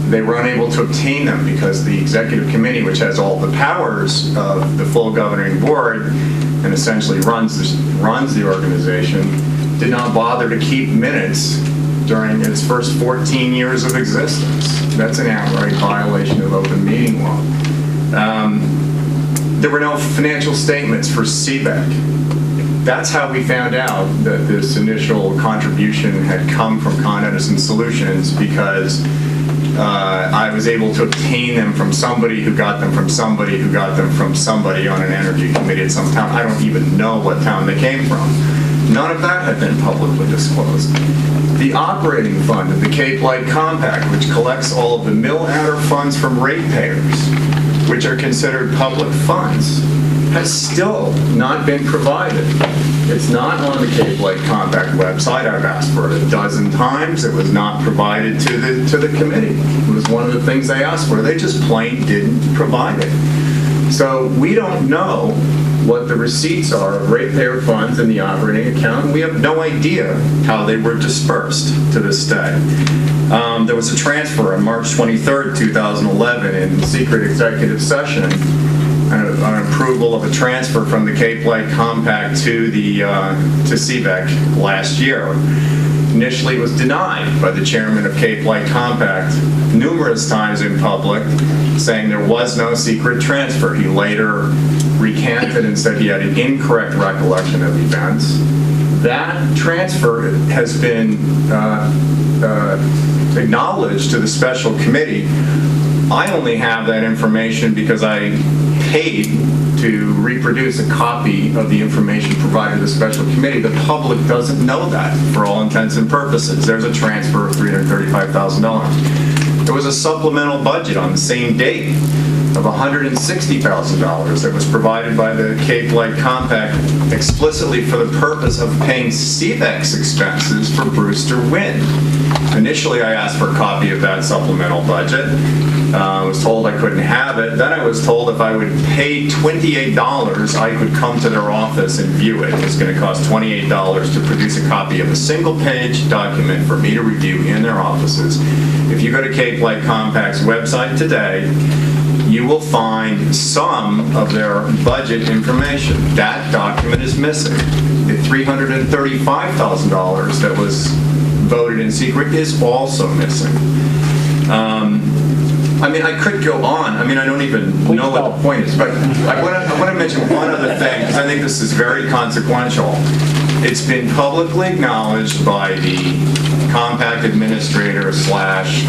They were unable to obtain them because the Executive Committee, which has all the powers of the full governing board, and essentially runs the organization, did not bother to keep minutes during its first 14 years of existence. That's an outright violation of open meeting law. There were no financial statements for CBEC. That's how we found out that this initial contribution had come from Con Edison Solutions, because I was able to obtain them from somebody who got them from somebody who got them from somebody on an energy committee at some town. I don't even know what town they came from. None of that had been publicly disclosed. The operating fund of the Cape Light Compact, which collects all of the mill adder funds from ratepayers, which are considered public funds, has still not been provided. It's not on the Cape Light Compact website. I've asked for it a dozen times. It was not provided to the committee. It was one of the things they asked for. They just plain didn't provide it. So we don't know what the receipts are of ratepayer funds in the operating account. We have no idea how they were dispersed to this day. There was a transfer on March 23rd, 2011 in secret executive session, an approval of a transfer from the Cape Light Compact to CBEC last year. Initially, it was denied by the chairman of Cape Light Compact numerous times in public, saying there was no secret transfer. He later recanted and said he had an incorrect recollection of events. That transfer has been acknowledged to the special committee. I only have that information because I paid to reproduce a copy of the information provided to the special committee. The public doesn't know that for all intents and purposes. There's a transfer of $335,000. There was a supplemental budget on the same date of $160,000 that was provided by the Cape Light Compact explicitly for the purpose of paying CBEC's expenses for Brewster Wind. Initially, I asked for a copy of that supplemental budget. I was told I couldn't have it. Then I was told if I would pay $28, I could come to their office and view it. It was going to cost $28 to produce a copy of a single-page document for me to review in their offices. If you go to Cape Light Compact's website today, you will find some of their budget information. That document is missing. The $335,000 that was voted in secret is also missing. I mean, I could go on. I mean, I don't even know what the point is, but I want to mention one other thing, because I think this is very consequential. It's been publicly acknowledged by the compact administrator /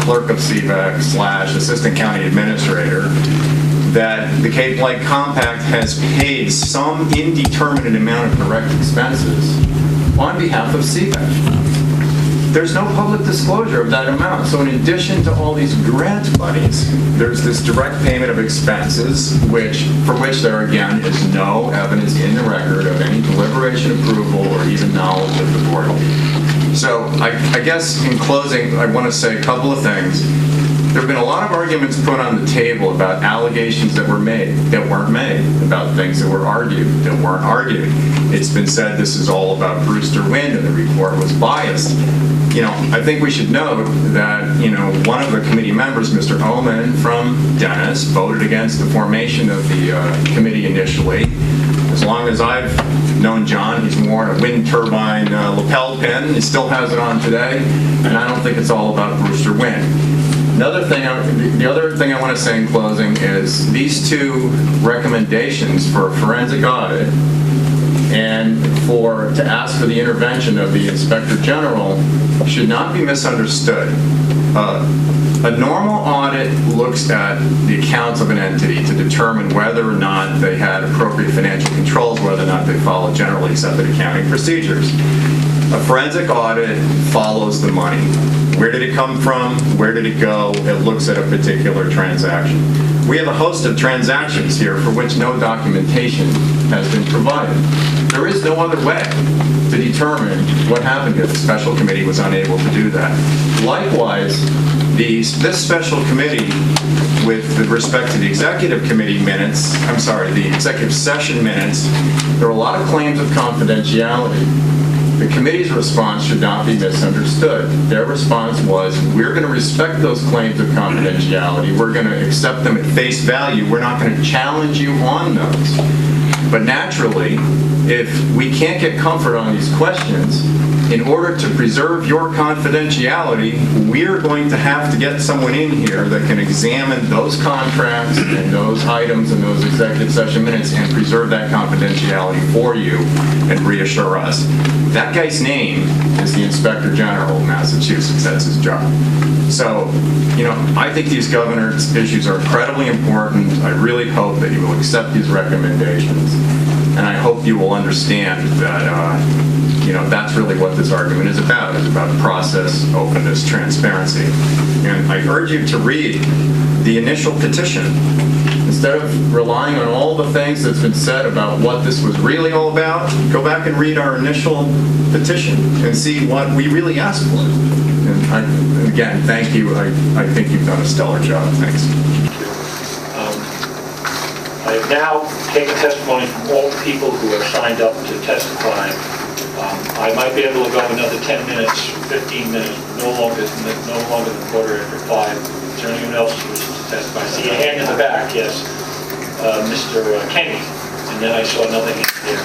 clerk of CBEC / assistant county administrator that the Cape Light Compact has paid some indeterminate amount of direct expenses on behalf of CBEC. There's no public disclosure of that amount. So in addition to all these grant monies, there's this direct payment of expenses, for which there again is no evidence in the record of any deliberation, approval, or even knowledge of the board. So I guess in closing, I want to say a couple of things. There have been a lot of arguments put on the table about allegations that were made, that weren't made, about things that were argued, that weren't argued. It's been said this is all about Brewster Wind and the report was biased. I think we should note that, one of the committee members, Mr. Oman from Dennis, voted against the formation of the committee initially. As long as I've known John, he's worn a wind turbine lapel pin. He still has it on today, and I don't think it's all about Brewster Wind. The other thing I want to say in closing is these two recommendations for a forensic audit and to ask for the intervention of the Inspector General should not be misunderstood. A normal audit looks at the accounts of an entity to determine whether or not they had appropriate financial controls, whether or not they follow generally accepted accounting procedures. A forensic audit follows the money. Where did it come from? Where did it go? It looks at a particular transaction. We have a host of transactions here for which no documentation has been provided. There is no other way to determine what happened here. The special committee was unable to do that. Likewise, this special committee, with respect to the executive committee minutes, the executive session minutes, there are a lot of claims of confidentiality. The committee's response should not be misunderstood. Their response was, we're going to respect those claims of confidentiality. We're going to accept them at face value. We're not going to challenge you on those. But naturally, if we can't get comfort on these questions, in order to preserve your confidentiality, we're going to have to get someone in here that can examine those contracts and those items and those executive session minutes and preserve that confidentiality for you and reassure us. That guy's name is the Inspector General of Massachusetts. That's his job. So, I think these governance issues are incredibly important. I really hope that you will accept these recommendations. And I hope you will understand that, that's really what this argument is about. It's about process, openness, transparency. And I urge you to read the initial petition. Instead of relying on all the things that's been said about what this was really all about, go back and read our initial petition and see what we really asked for. And again, thank you. I think you've done a stellar job. Thanks. I have now taken testimony from all the people who have signed up to testify. I might be able to go another 10 minutes, 15 minutes, no longer than quarter after 5. Is there anyone else who wishes to testify? I see a hand in the back, yes. Mr. Kenny. And then I saw another hand there.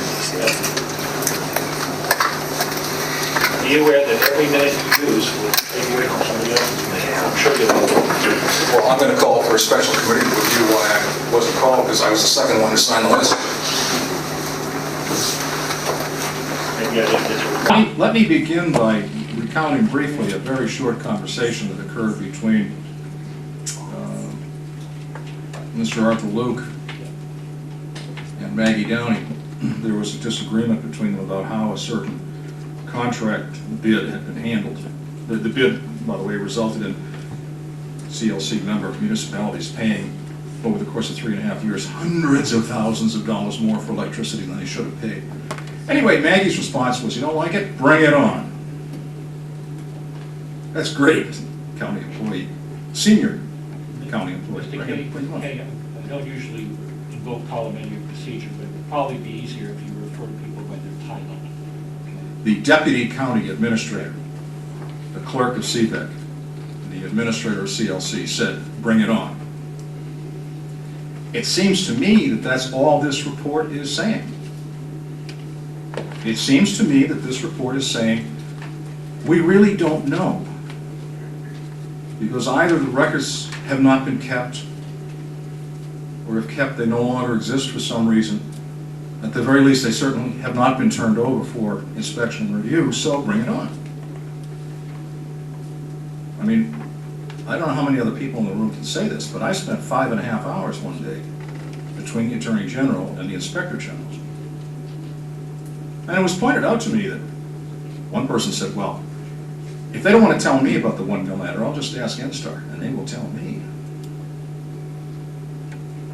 Be aware that every minute you use will take away from somebody else's minute. I'm sure you'll know. Well, I'm going to call for a special committee to review why I wasn't called, because I was the second one to sign the list. Let me begin by recounting briefly a very short conversation that occurred between Mr. Arthur Luke and Maggie Downey. There was a disagreement between them about how a certain contract bid had been handled. The bid, by the way, resulted in CLC member municipalities paying, over the course of 3.5 years, hundreds of thousands of dollars more for electricity than they should have paid. Anyway, Maggie's response was, "You don't like it? Bring it on." That's great, county employee, senior county employee. Mr. Kenny, I don't usually invoke parliamentary procedure, but it would probably be easier if you refer to people by their title. The deputy county administrator, the clerk of CVEC, the administrator of CLC said, "Bring it on." It seems to me that that's all this report is saying. It seems to me that this report is saying, we really don't know. Because either the records have not been kept, or if kept, they no longer exist for some reason. At the very least, they certainly have not been turned over for inspection and review, so bring it on. I mean, I don't know how many other people in the room can say this, but I spent 5.5 hours one day between the Attorney General and the Inspector General. And it was pointed out to me that one person said, well, if they don't want to tell me about the one-bill matter, I'll just ask NSTAR, and they will tell me.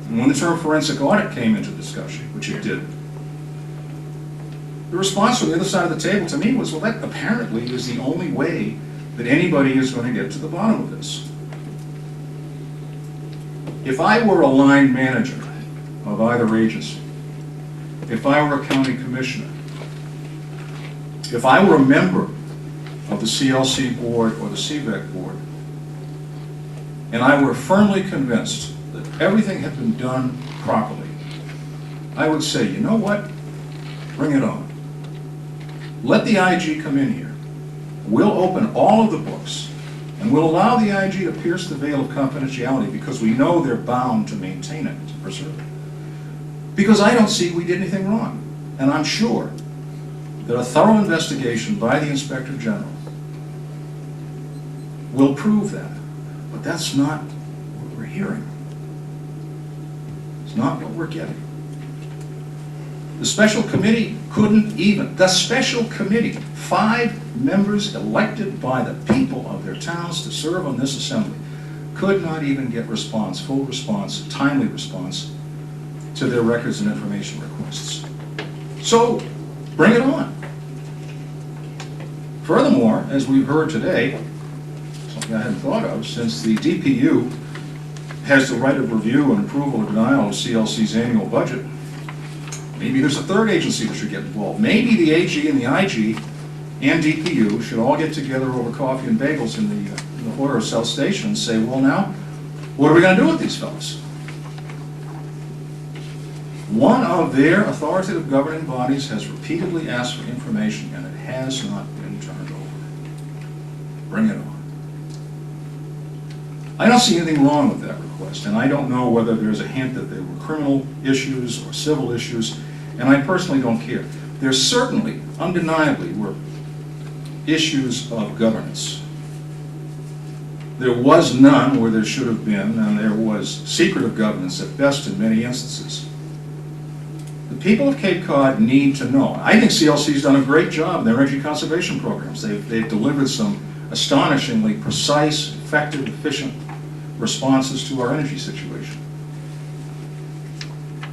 And when the term forensic audit came into discussion, which it did, the response from the other side of the table to me was, well, that apparently is the only way that anybody is going to get to the bottom of this. If I were a line manager of either agency, if I were a county commissioner, if I were a member of the CLC board or the CVEC board, and I were firmly convinced that everything had been done properly, I would say, you know what? Bring it on. Let the IG come in here. We'll open all of the books, and we'll allow the IG to pierce the veil of confidentiality because we know they're bound to maintain it, to preserve it. Because I don't see we did anything wrong. And I'm sure that a thorough investigation by the Inspector General will prove that. But that's not what we're hearing. It's not what we're getting. The special committee couldn't even, the special committee, 5 members elected by the people of their towns to serve on this assembly, could not even get response, full response, timely response to their records and information requests. So, bring it on. Furthermore, as we've heard today, something I hadn't thought of, since the DPU has the right of review and approval or denial of CLC's annual budget, maybe there's a third agency that should get involved. Maybe the AG and the IG and DPU should all get together over coffee and bagels in the Order of South Station and say, well now, what are we going to do with these fellows? One of their authoritative governing bodies has repeatedly asked for information, and it has not been turned over. Bring it on. I don't see anything wrong with that request, and I don't know whether there's a hint that there were criminal issues or civil issues, and I personally don't care. There certainly, undeniably, were issues of governance. There was none where there should have been, and there was secretive governance at best in many instances. The people of Cape Cod need to know. I think CLC's done a great job in their energy conservation programs. They've delivered some astonishingly precise, effective, efficient responses to our energy situation.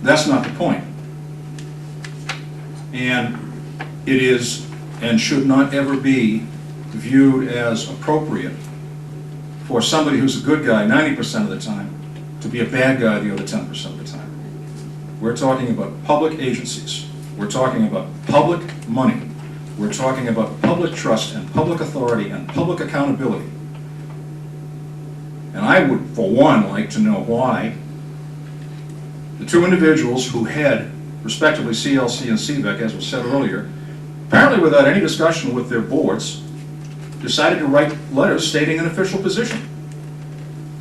That's not the point. And it is and should not ever be viewed as appropriate for somebody who's a good guy 90% of the time to be a bad guy the other 10% of the time. We're talking about public agencies. We're talking about public money. We're talking about public trust and public authority and public accountability. And I would, for one, like to know why the two individuals who head, respectively, CLC and CVEC, as was said earlier, apparently without any discussion with their boards, decided to write letters stating an official position.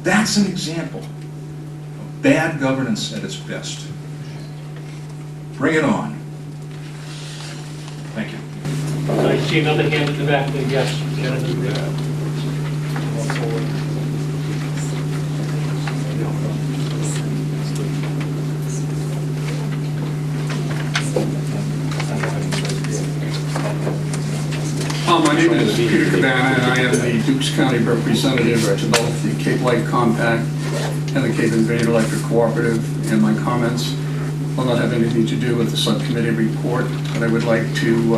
That's an example of bad governance at its best. Bring it on. Thank you. I see another hand in the back there. Yes, gentlemen. My name is Peter Cabana, and I am the Dukes County representative to both the Cape Light Compact and the Cape and Vineyard Electric Cooperative, and my comments will not have anything to do with the subcommittee report, but I would like to,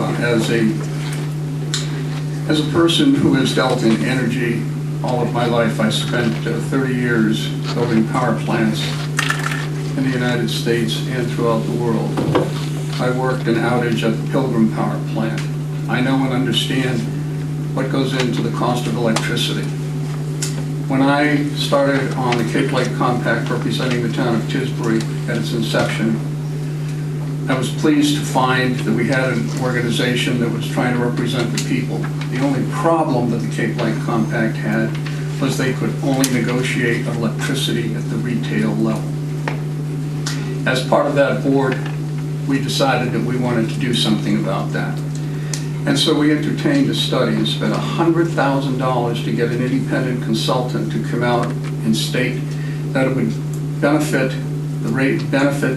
as a person who has dealt in energy all of my life, I spent 30 years building power plants in the United States and throughout the world. I worked an outage at the Pilgrim Power Plant. I know and understand what goes into the cost of electricity. When I started on the Cape Light Compact representing the town of Tisbury at its inception, I was pleased to find that we had an organization that was trying to represent the people. The only problem that the Cape Light Compact had was they could only negotiate electricity at the retail level. As part of that board, we decided that we wanted to do something about that. And so we entertained a study and spent $100,000 to get an independent consultant to come out and state that it would benefit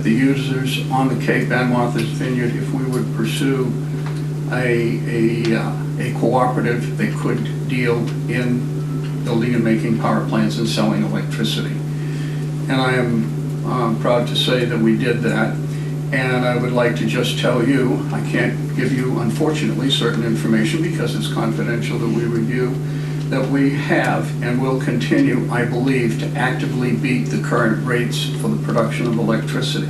the users on the Cape and Martha's Vineyard if we would pursue a cooperative that could deal in building and making power plants and selling electricity. And I am proud to say that we did that. And I would like to just tell you, I can't give you, unfortunately, certain information because it's confidential that we review, that we have and will continue, I believe, to actively beat the current rates for the production of electricity.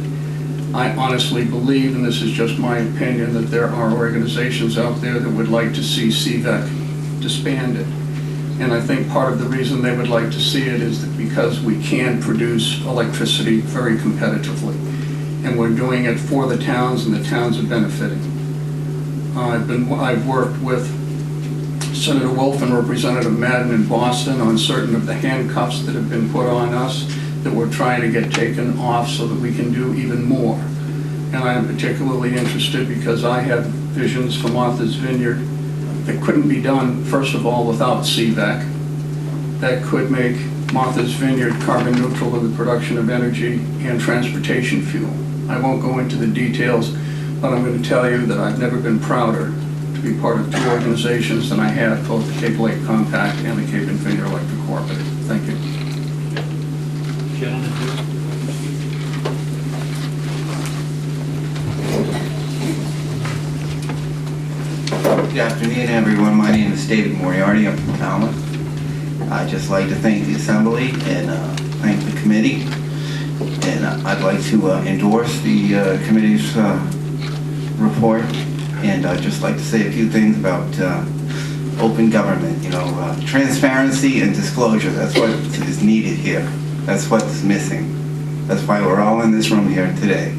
I honestly believe, and this is just my opinion, that there are organizations out there that would like to see CVEC disbanded. And I think part of the reason they would like to see it is that because we can produce electricity very competitively. And we're doing it for the towns, and the towns are benefiting. I've worked with Senator Wolf and Representative Madden in Boston on certain of the handcuffs that have been put on us that we're trying to get taken off so that we can do even more. And I am particularly interested because I have visions for Martha's Vineyard that couldn't be done, first of all, without CVEC, that could make Martha's Vineyard carbon neutral in the production of energy and transportation fuel. I won't go into the details, but I'm going to tell you that I've never been prouder to be part of two organizations than I have, both the Cape Light Compact and the Cape and Vineyard Electric Cooperative. Thank you. Good afternoon, everyone. My name is David Moriarty. I'm from Falmouth. I'd just like to thank the Assembly and thank the committee. And I'd like to endorse the committee's report. And I'd just like to say a few things about open government. You know, transparency and disclosure. That's what is needed here. That's what's missing. That's why we're all in this room here today.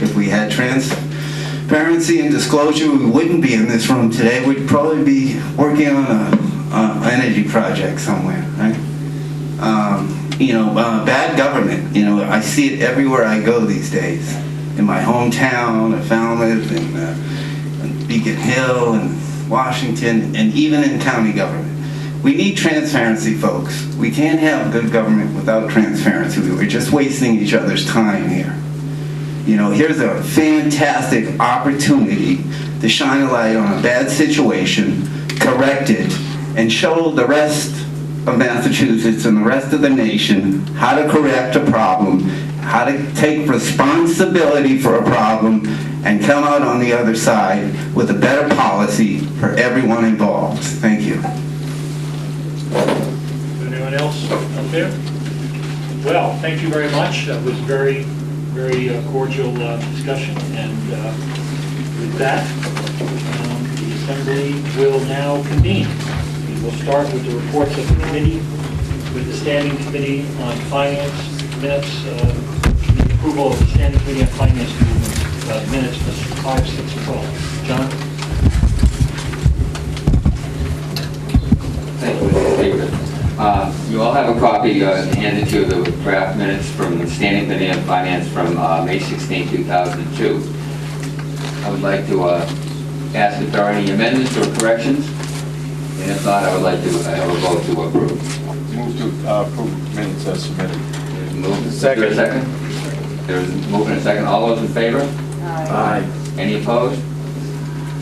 If we had transparency and disclosure, we wouldn't be in this room today. We'd probably be working on an energy project somewhere, right? Bad government, I see it everywhere I go these days. In my hometown, of Falmouth, and Beacon Hill, and Washington, and even in county government. We need transparency, folks. We can't have good government without transparency. We're just wasting each other's time here. Here's a fantastic opportunity to shine a light on a bad situation, correct it, and show the rest of Massachusetts and the rest of the nation how to correct a problem, how to take responsibility for a problem, and come out on the other side with a better policy for everyone involved. Thank you. Anyone else out there? Well, thank you very much. That was very, very cordial discussion. And with that, the Assembly will now convene. We will start with the reports of the committee, with the Standing Committee on Finance minutes, the approval of the Standing Committee on Finance minutes for 5, 6, 12. John? Thank you, Mr. Speaker. You all have a copy handed to you of the draft minutes from the Standing Committee on Finance from May 16, 2002. I would like to ask if there are any amendments or corrections, and if not, I would like to have a vote to approve. Move to approve minutes as submitted. Move. Second. Is there a second? There's a move and a second. All those in favor? Aye. Any opposed?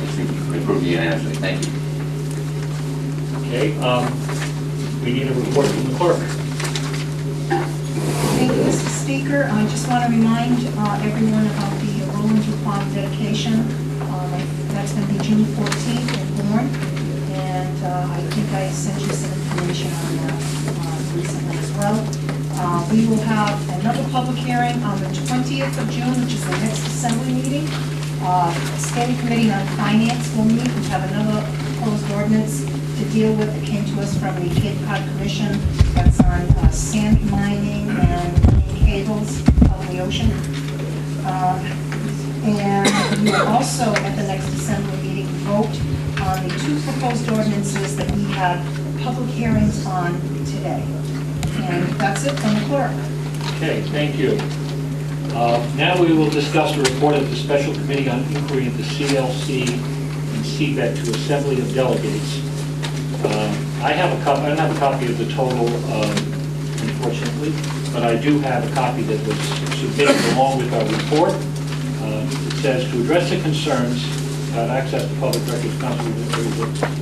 It's approved unanimously. Thank you. Okay, we need a report from the clerk. Thank you, Mr. Speaker. I just want to remind everyone about the Roland DuPont dedication. That's going to be June 14th in Bourne, and I think I sent you some information on that recently as well. We will have another public hearing on the 20th of June, which is the next Assembly meeting. Standing Committee on Finance will meet. We have another proposed ordinance to deal with that came to us from the Cape Cod Commission. That's on sand mining and running cables out in the ocean. And we will also, at the next Assembly meeting, vote on the 2 proposed ordinances that we had public hearings on today. And that's it from the clerk. Okay, thank you. Now we will discuss the report of the Special Committee on Inquiry into CLC and CBET to Assembly of Delegates. I don't have a copy of the total, unfortunately, but I do have a copy that was submitted along with our report. It says, to address the concerns about access to public records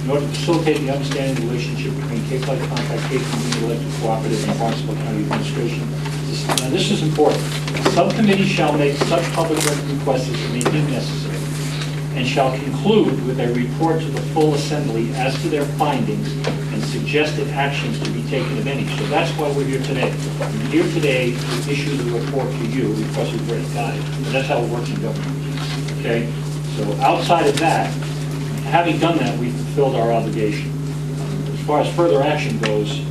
in order to facilitate the understanding relationship between Cape Light Compact, Cape Community Electric Cooperative, and Barnstable County Administration. Now, this is important. Subcommittee shall make such public record requests as may be necessary, and shall conclude with a report to the full Assembly as to their findings and suggested actions to be taken of any. So that's why we're here today. We're here today to issue the report to you, because we've read a guide, and that's how it works in government. Okay? So outside of that, having done that, we've fulfilled our obligation. As far as further action goes,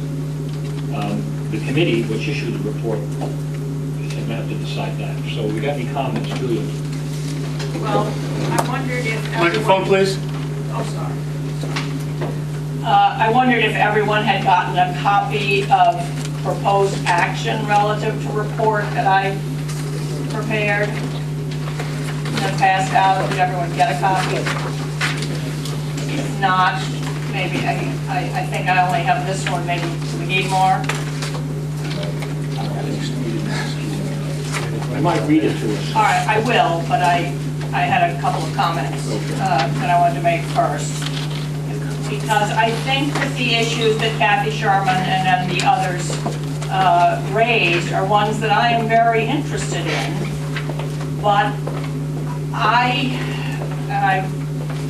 the committee, which issued the report, is going to have to decide that. So we got any comments, Julia? Well, I wondered if... Microphone, please. Oh, sorry. I wondered if everyone had gotten a copy of proposed action relative to report that I prepared and passed out. Did everyone get a copy? If not, maybe, I think I only have this one. Maybe do we need more? I might read it to us. All right, I will, but I had a couple of comments that I wanted to make first. Because I think that the issues that Kathy Sherman and then the others raised are ones that I am very interested in. But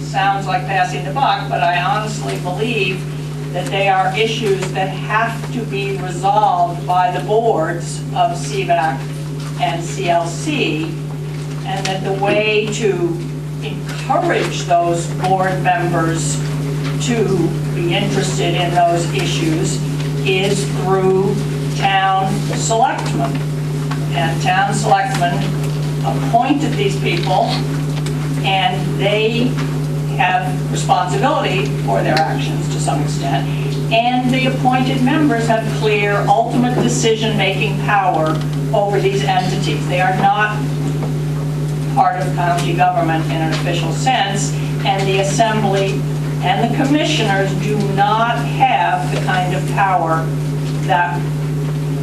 sounds like passing the buck, but I honestly believe that they are issues that have to be resolved by the boards of CVAC and CLC, and that the way to encourage those board members to be interested in those issues is through town selectmen. And town selectmen appointed these people, and they have responsibility for their actions to some extent, and the appointed members have clear ultimate decision-making power over these entities. They are not part of county government in an official sense, and the assembly and the commissioners do not have the kind of power that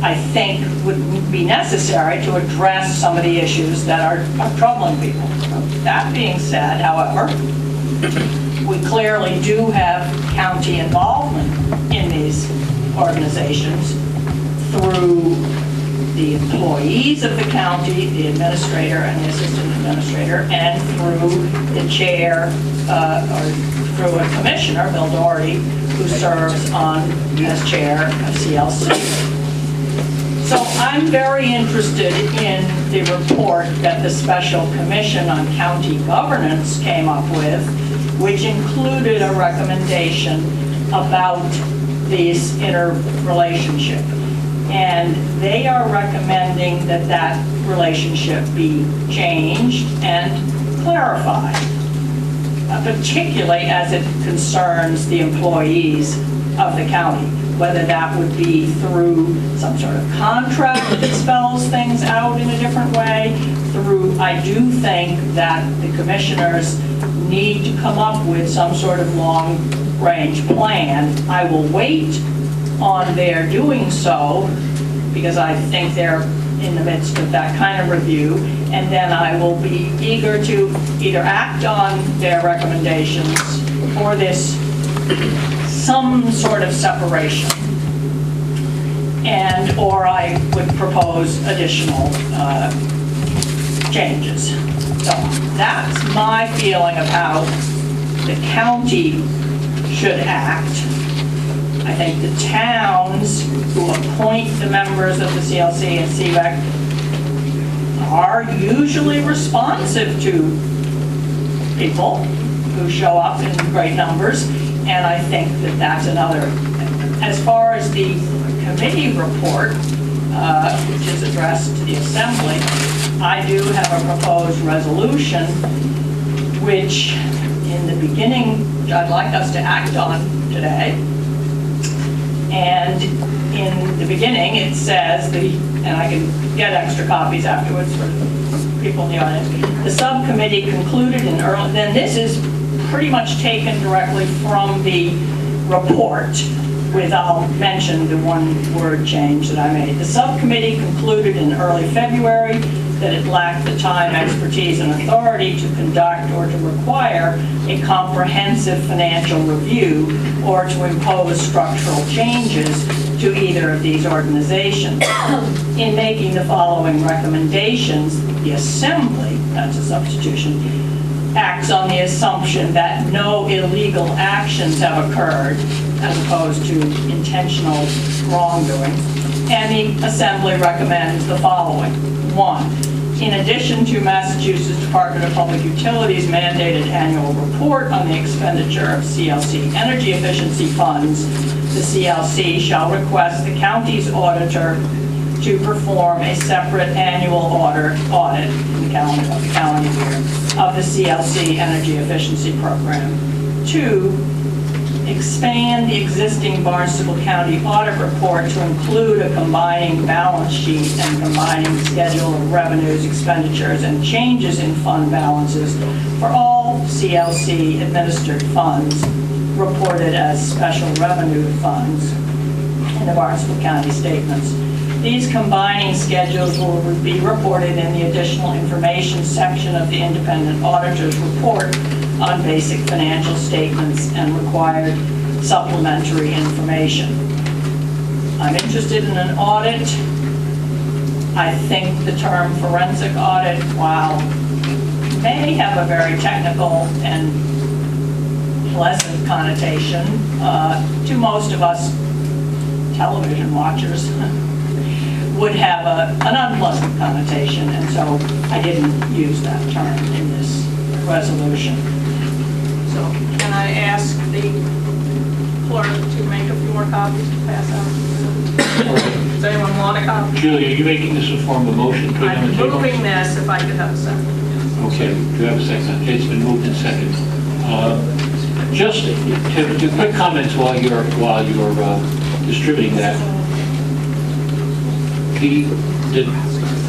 I think would be necessary to address some of the issues that are troubling people. That being said, however, we clearly do have county involvement in these organizations through the employees of the county, the administrator and the assistant administrator, and through the chair or through a commissioner, Bill Doherty, who serves as chair of CLC. So I'm very interested in the report that the Special Commission on County Governance came up with, which included a recommendation about this interrelationship. And they are recommending that that relationship be changed and clarified, particularly as it concerns the employees of the county, whether that would be through some sort of contract that spells things out in a different way, I do think that the commissioners need to come up with some sort of long-range plan. I will wait on their doing so, because I think they're in the midst of that kind of review, and then I will be eager to either act on their recommendations or some sort of separation, or I would propose additional changes. So that's my feeling of how the county should act. I think the towns who appoint the members of the CLC and CVEC are usually responsive to people who show up in great numbers, and I think that that's another. As far as the committee report, which is addressed to the Assembly, I do have a proposed resolution, which in the beginning I'd like us to act on today. And in the beginning, it says, and I can get extra copies afterwards for people in the audience, the subcommittee concluded in early, then this is pretty much taken directly from the report, I'll mention the one-word change that I made. The subcommittee concluded in early February that it lacked the time, expertise, and authority to conduct or to require a comprehensive financial review or to impose structural changes to either of these organizations. In making the following recommendations, the Assembly, that's a substitution, acts on the assumption that no illegal actions have occurred as opposed to intentional wrongdoing. And the Assembly recommends the following. 1, in addition to Massachusetts Department of Public Utilities mandated annual report on the expenditure of CLC energy efficiency funds, the CLC shall request the county's auditor to perform a separate annual audit in the calendar year of the CLC energy efficiency program. 2, expand the existing Barnstable County audit report to include a combining balance sheet and combining schedule of revenues, expenditures, and changes in fund balances for all CLC administered funds reported as special revenue funds in the Barnstable County statements. These combining schedules will be reported in the additional information section of the independent auditor's report on basic financial statements and required supplementary information. I'm interested in an audit. I think the term forensic audit, while may have a very technical and pleasant connotation, to most of us television watchers, would have an unpleasant connotation, and so I didn't use that term in this resolution. So can I ask the clerk to make a few more copies to pass out? Does anyone want a copy? Julie, are you making this in form of a motion? Put it on the I'm table? moving this, if I could have a second. Okay, do you have a second? Okay, it's been moved in second. Just to quick comments while you're distributing that.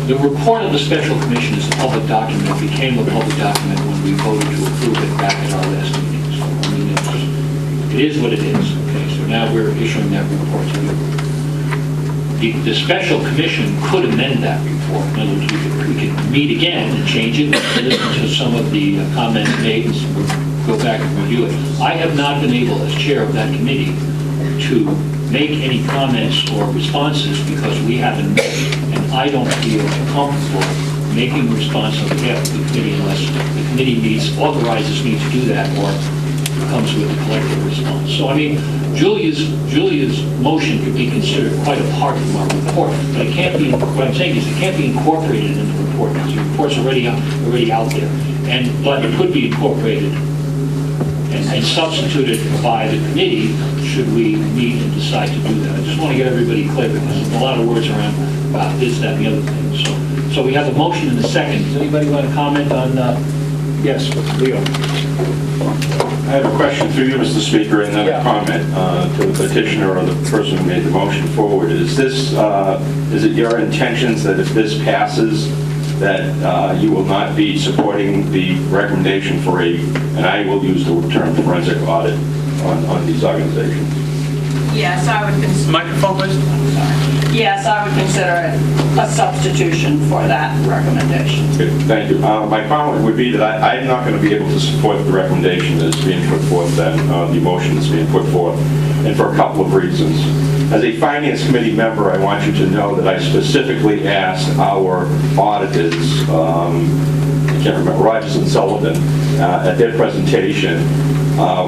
The report of the special commission is a public document. It became a public document when we voted to approve it back at our last meeting. So, I mean, it is what it is. Okay, so now we're issuing that report to you. The special commission could amend that report. In other words, we could meet again and change it, listen to some of the comments made, and go back and review it. I have not been able, as chair of that committee, to make any comments or responses because we haven't met, and I don't feel comfortable making a response on behalf of the committee unless the committee meets, authorizes me to do that, or comes with a collective response. So, I mean, Julia's motion could be considered quite apart from our report, but it can't be, what I'm saying is it can't be incorporated in the report because the report's already out there. But it could be incorporated and substituted by the committee should we meet and decide to do that. I just want to get everybody clear because there's a lot of words around about this, that, and the other thing. So we have a motion and a second. Does anybody want to comment on, yes, Leo? I have a question through you, Mr. Speaker, and then a comment to the petitioner or the person who made the motion forward. Is it your intentions that if this passes, that you will not be supporting the recommendation for and I will use the term forensic audit on these organizations? Yes, I would consider. Microphone, please. Yes, I would consider it a substitution for that recommendation. Okay, thank you. My comment would be that I'm not going to be able to support the recommendation that is being put forth, then the motion that's being put forth, and for a couple of reasons. As a Finance Committee member, I want you to know that I specifically asked our auditors, I can't remember, Rogers and Sullivan, at their presentation,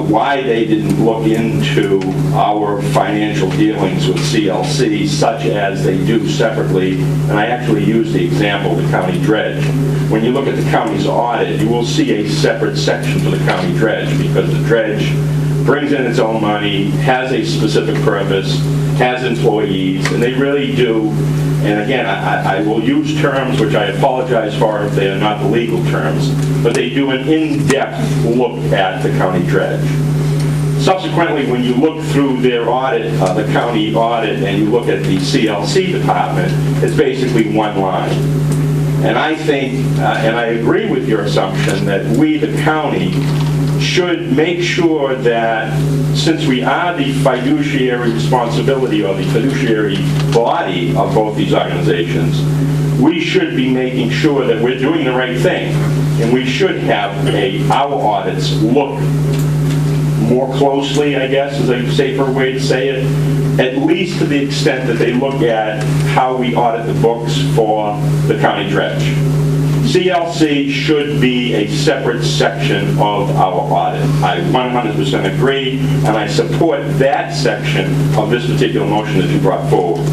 why they didn't look into our financial dealings with CLC, such as they do separately, and I actually used the example of the county dredge. When you look at the county's audit, you will see a separate section for the county dredge, because the dredge brings in its own money, has a specific purpose, has employees, and they really do. And again, I will use terms which I apologize for if they are not the legal terms, but they do an in-depth look at the county dredge. Subsequently, when you look through their audit, the county audit, and you look at the CLC department, it's basically one line. And I think, and I agree with your assumption, that we, the county, should make sure that since we are the fiduciary responsibility or the fiduciary body of both these organizations, we should be making sure that we're doing the right thing. And we should have our audits look more closely, I guess, is a safer way to say it, at least to the extent that they look at how we audit the books for the county dredge. CLC should be a separate section of our audit. I 100% agree, and I support that section of this particular motion that you brought forward.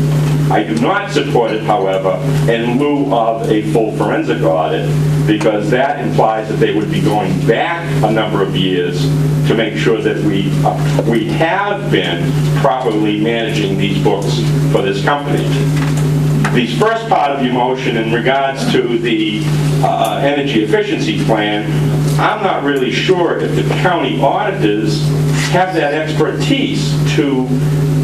I do not support it, however, in lieu of a full forensic audit, because that implies that they would be going back a number of years to make sure that we have been properly managing these books for this company. The first part of your motion in regards to the energy efficiency plan, I'm not really sure if the county auditors have that expertise to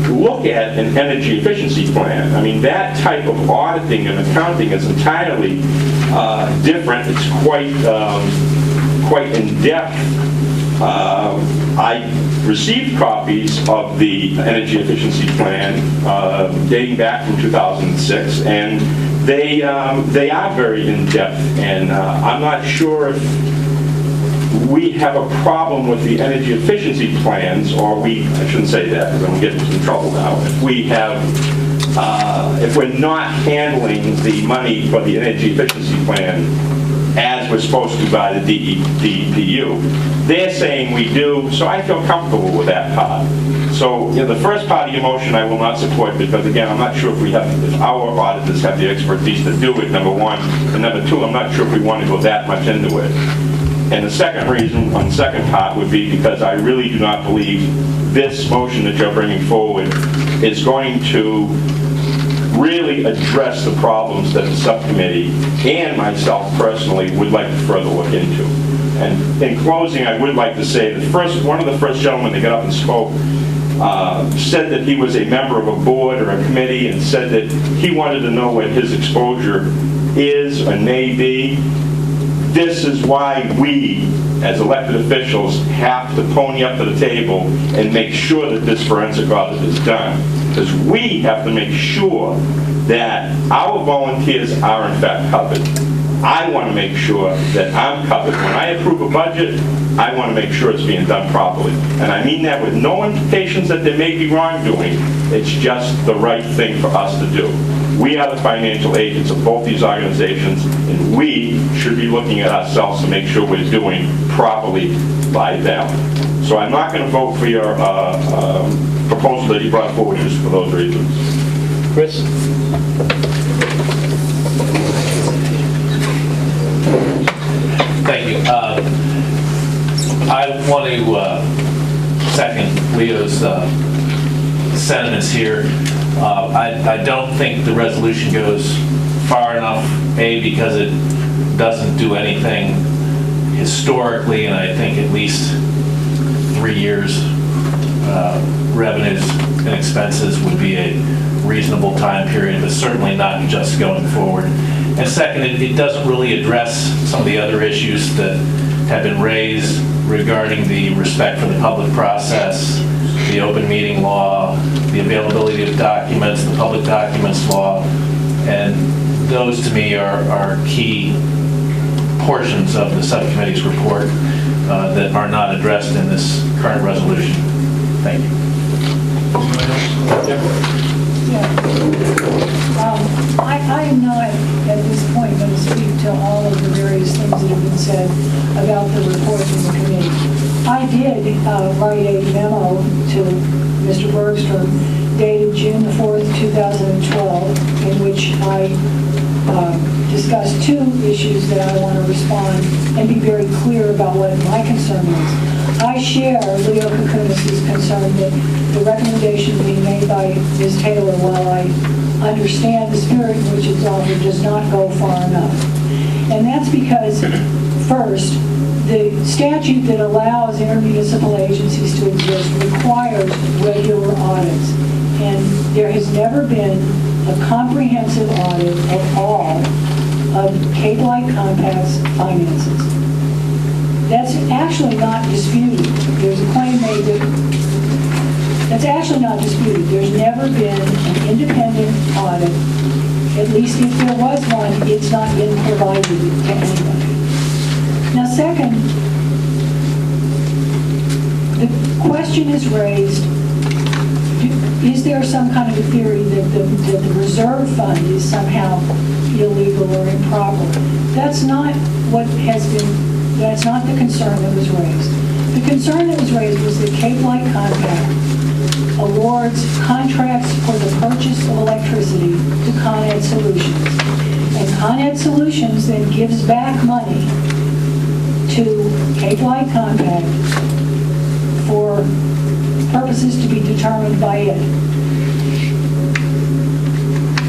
look at an energy efficiency plan. I mean, that type of auditing and accounting is entirely different. It's quite in-depth. I received copies of the energy efficiency plan dating back from 2006, and they are very in-depth, and I'm not sure if we have a problem with the energy efficiency plans, or I shouldn't say that, because I'm getting in trouble now. If we're not handling the money for the energy efficiency plan as we're supposed to by the DEPU. They're saying we do, so I feel comfortable with that part. So, the first part of your motion I will not support, because again, I'm not sure if our auditors have the expertise to do it, number one, and number two, I'm not sure if we want to go that much into it. And the second reason, on the second part, would be because I really do not believe this motion that you're bringing forward is going to really address the problems that the subcommittee and myself personally would like to further look into. And in closing, I would like to say that one of the first gentlemen that got up and spoke said that he was a member of a board or a committee and said that he wanted to know what his exposure is or may be. This is why we, as elected officials, have to pony up to the table and make sure that this forensic audit is done. Because we have to make sure that our volunteers are in fact covered. I want to make sure that I'm covered. When I approve a budget, I want to make sure it's being done properly. And I mean that with no implications that there may be wrongdoing. It's just the right thing for us to do. We are the financial agents of both these organizations, and we should be looking at ourselves to make sure we're doing properly by them. So I'm not going to vote for your proposal that you brought forward just for those reasons. Chris? Thank you. I want to second Leo's sentiments here. I don't think the resolution goes far enough, A, because it doesn't do anything historically, and I think at least 3 years revenues and expenses would be a reasonable time period, but certainly not just going forward. And second, it doesn't really address some of the other issues that have been raised regarding the respect for the public process, the open meeting law, the availability of documents, the public documents law, and those to me are key portions of the subcommittee's report that are not addressed in this current resolution. Thank you. I am not at this point going to speak to all of the various things that have been said about the report from the committee. I did write a memo to Mr. Bergstrom dated June the 4th, 2012, in which I discussed 2 issues that I want to respond and be very clear about what my concern is. I share Leo Kukunis' concern that the recommendation being made by Ms. Taylor, while I understand the spirit in which it's offered, does not go far enough. And that's because, first, the statute that allows intermunicipal agencies to exist requires regular audits. And there has never been a comprehensive audit of all of Cape Light Compact's finances. That's actually not disputed. There's a claim made that's actually not disputed. There's never been an independent audit. At least if there was one, it's not been provided to anybody. Now, second, the question is raised, is there some kind of a theory that the reserve fund is somehow illegal or improper? That's not that's not the concern that was raised. The concern that was raised was that Cape Light Compact awards contracts for the purchase of electricity to Con Ed Solutions. And Con Ed Solutions then gives back money to Cape Light Compact for purposes to be determined by it.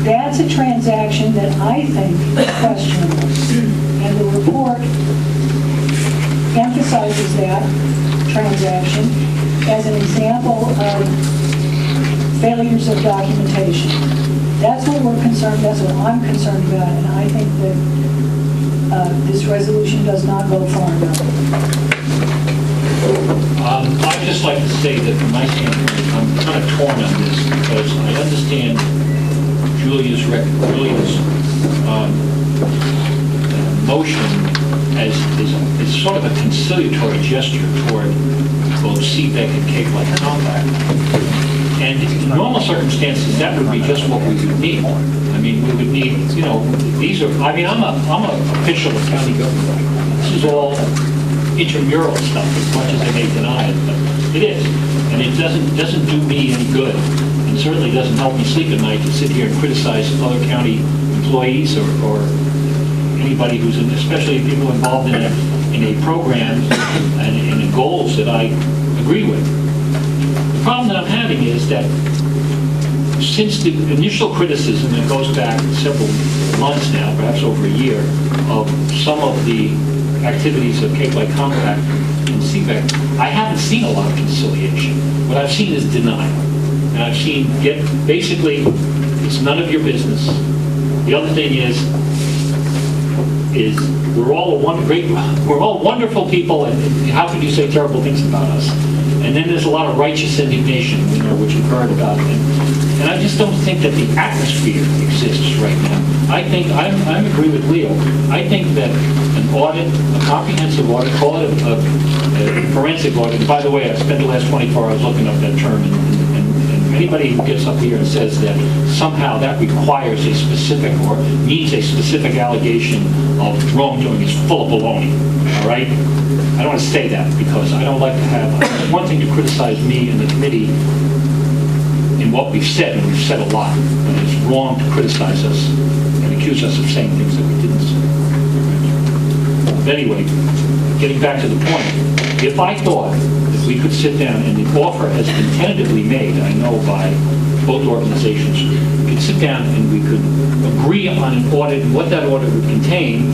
That's a transaction that I think is questionable. And the report emphasizes that transaction as an example of failures of documentation. That's what we're concerned, that's what I'm concerned about, and I think that this resolution does not go far enough. I'd just like to say that from my standpoint, I'm kind of torn on this because I understand Julia's motion as is sort of a conciliatory gesture toward both CPEC and Cape Light Compact. And in normal circumstances, that would be just what we would need. I mean, we would need, these are, I mean, I'm a official of county government. This is all intramural stuff, as much as I may deny it, but it is. And it doesn't do me any good, and certainly doesn't help me sleep at night to sit here and criticize other county employees or anybody who's in, especially people involved in a program and in the goals that I agree with. The problem that I'm having is that since the initial criticism that goes back several months now, perhaps over a year, of some of the activities of Cape Light Compact and CBEC, I haven't seen a lot of conciliation. What I've seen is denial. And I've seen, basically, it's none of your business. The other thing is we're all wonderful people, and how could you say terrible things about us? And then there's a lot of righteous indignation, which we've heard about. And I just don't think that the atmosphere exists right now. I think, I agree with Leo. I think that an audit, a comprehensive audit, call it a forensic audit. And by the way, I spent the last 24 hours looking up that term, and anybody who gets up here and says that somehow that requires a specific or means a specific allegation of wrongdoing is full of baloney, all right? I don't want to say that because I don't like to have, it's one thing to criticize me and the committee in what we've said, and we've said a lot, but it's wrong to criticize us and accuse us of saying things that we didn't say. But anyway, getting back to the point, if I thought that we could sit down, and the offer has been tentatively made, I know by both organizations, we could sit down and we could agree on an audit and what that audit would contain,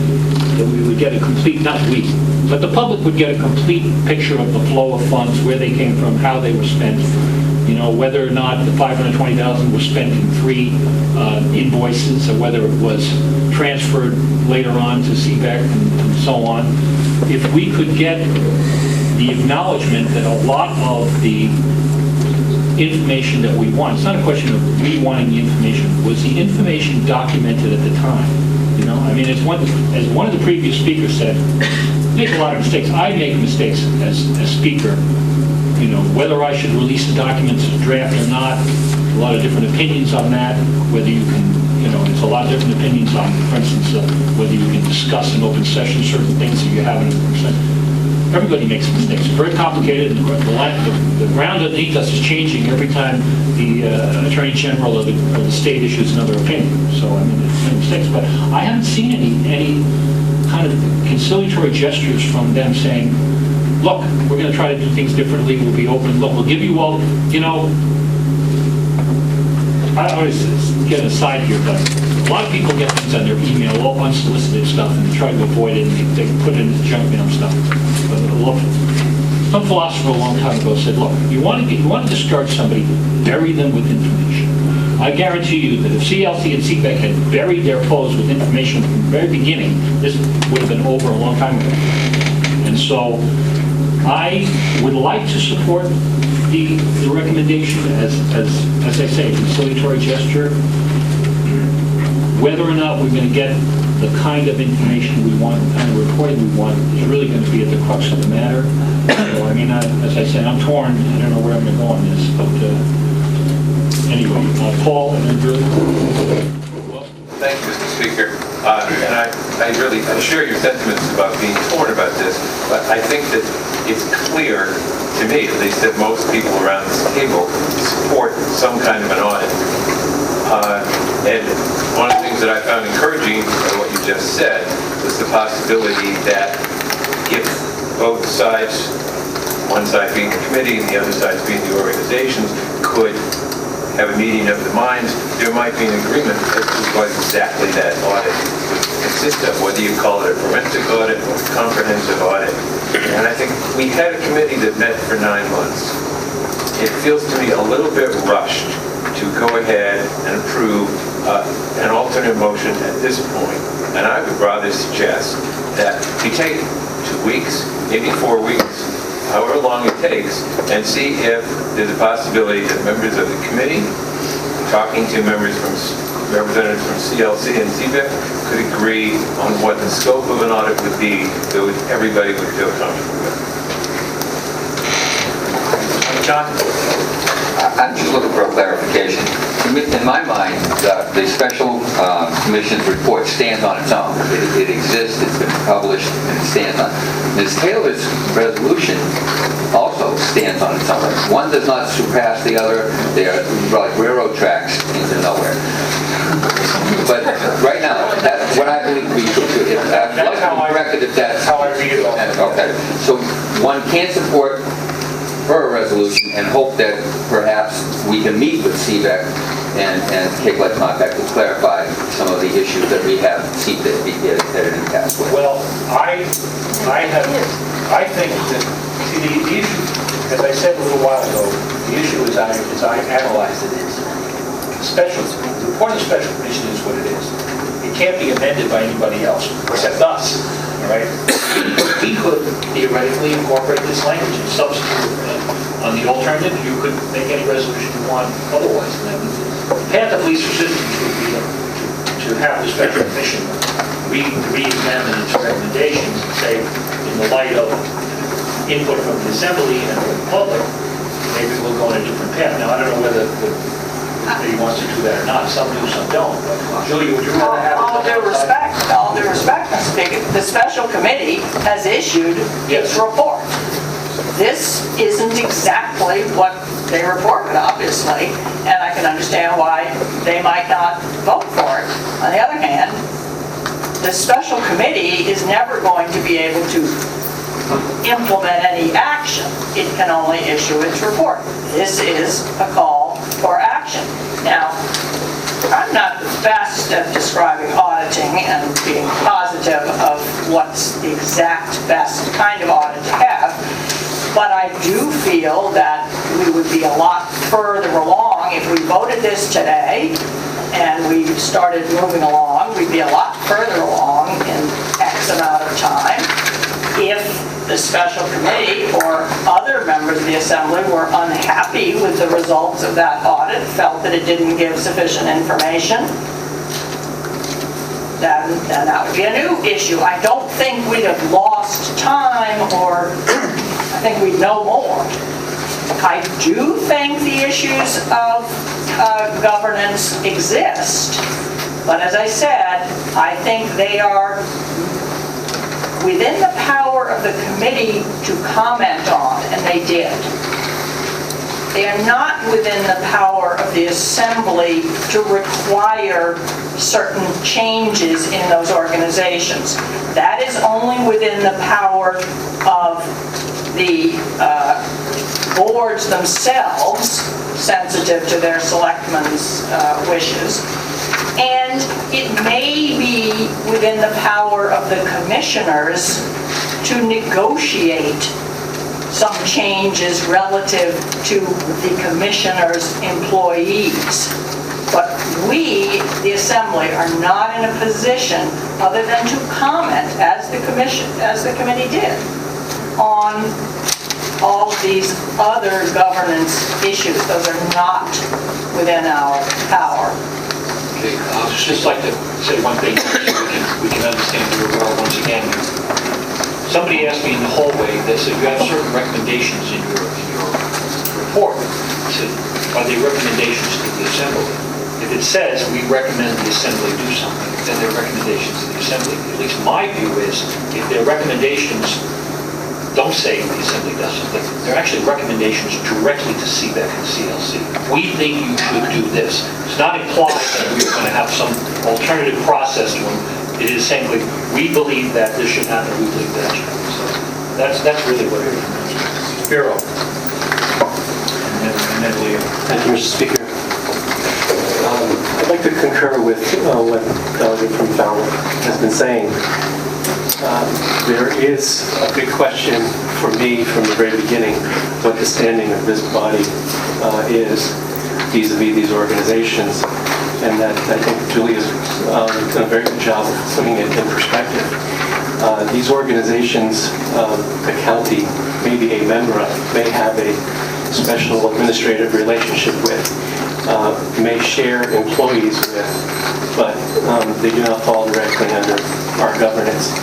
that we would get a complete, not we, but the public would get a complete picture of the flow of funds, where they came from, how they were spent, whether or not the $520,000 was spent in 3 invoices, or whether it was transferred later on to CBEC and so on. If we could get the acknowledgement that a lot of the information that we want, it's not a question of we wanting the information, was the information documented at the time? I mean, as one of the previous speakers said, make a lot of mistakes. I make mistakes as speaker. Whether I should release the documents as draft or not, a lot of different opinions on that, whether you can, there's a lot of different opinions on, for instance, whether you can discuss in open session certain things that you haven't. Everybody makes mistakes. It's very complicated, and the ground underneath us is changing every time the Attorney General or the state issues another opinion. So, I mean, there's mistakes. But I haven't seen any kind of conciliatory gestures from them saying, look, we're going to try to do things differently, we'll be open, look, we'll give you all, I always get aside here, but a lot of people get things on their email, all unsolicited stuff, and they try to avoid it, and they put it in the junk mail stuff. But look, some philosopher a long time ago said, look, you want to discharge somebody, bury them with information. I guarantee you that if CLC and CBEC had buried their foes with information from the very beginning, this would have been over a long time ago. And so, I would like to support the recommendation as I say, a conciliatory gesture. Whether or not we're going to get the kind of information we want, the kind of reporting we want, is really going to be at the crux of the matter. So, I mean, as I said, I'm torn. I don't know where I'm going to go on this, but anyway, Paul and then Drew. Thank you, Mr. Speaker. And I share your sentiments about being torn about this, but I think that it's clear to me, at least, that most people around this table support some kind of an audit. And one of the things that I found encouraging in what you just said was the possibility that if both sides, one side being the committee and the other side being the organizations, could have a meeting of the minds, there might be an agreement as to what exactly that audit would consist of, whether you call it a forensic audit or a comprehensive audit. And I think we had a committee that met for 9 months. It feels to me a little bit rushed to go ahead and approve an alternate motion at this point. And I would rather suggest that we take 2 weeks, maybe 4 weeks, however long it takes, and see if there's a possibility that members of the committee, talking to representatives from CLC and CBEC, could agree on what the scope of an audit would be that everybody would feel comfortable with. John? I'm just looking for a clarification. In my mind, the special commission's report stands on its own. It exists, it's been published, and it stands on. Ms. Taylor's resolution also stands on its own. One does not surpass the other. They are like railroad tracks into nowhere. But right now, that's what I believe we should do. That's how I reckon that that's how I read it. Okay. So one can support her resolution and hope that perhaps we can meet with CBEC and Cape Light Compact to clarify some of the issues that we have seen that it impacts with. Well, I think that, see, the issue, as I said a little while ago, the issue as I analyzed it is, the point of special commission is what it is. It can't be amended by anybody else, except us, all right? We could theoretically incorporate this language and substitute on the alternative. You could make any resolution you want otherwise. The path of least resistance would be to have the special commission re-examine its recommendations and say, in the light of input from the assembly and from the public, maybe we'll go on a different path. Now, I don't know whether he wants to do that or not. Some do, some don't. But Julia, would you rather have All due respect, Mr. Speaker, the special committee has issued its report. This isn't exactly what they reported, obviously, and I can understand why they might not vote for it. On the other hand, the special committee is never going to be able to implement any action. It can only issue its report. This is a call for action. Now, I'm not the best at describing auditing and being positive of what's the exact best kind of audit to have, but I do feel that we would be a lot further along if we voted this today and we started moving along. We'd be a lot further along in X amount of time if the special committee or other members of the assembly were unhappy with the results of that audit, felt that it didn't give sufficient information, then that would be a new issue. I don't think we'd have lost time, or I think we'd know more. I do think the issues of governance exist, but as I said, I think they are within the power of the committee to comment on, and they did. They are not within the power of the assembly to require certain changes in those organizations. That is only within the power of the boards themselves, sensitive to their selectmen's wishes. And it may be within the power of the commissioners to negotiate some changes relative to the commissioners' employees. But we, the assembly, are not in a position other than to comment, as the committee did, on all of these other governance issues. Those are not within our power. Okay, I'd just like to say one thing so we can understand your well once again. Somebody asked me in the hallway, they said, you have certain recommendations in your report. I said, are they recommendations to the assembly? If it says we recommend the assembly do something, then they're recommendations to the assembly. At least my view is, if their recommendations don't say the assembly does something, they're actually recommendations directly to CBEC and CLC. We think you should do this. It's not implied that we're going to have some alternative process to them. It is simply, we believe that this should happen, we believe that should happen. So that's really what it is. Spiro. And then Leo. Thank you, Mr. Speaker. I'd like to concur with what Delegate from Falmouth has been saying. There is a big question for me from the very beginning what the standing of this body is vis-a-vis these organizations, and that I think Julia's done a very good job of putting it in perspective. These organizations, the county may be a member of, may have a special administrative relationship with, may share employees with, but they do not fall directly under our governance.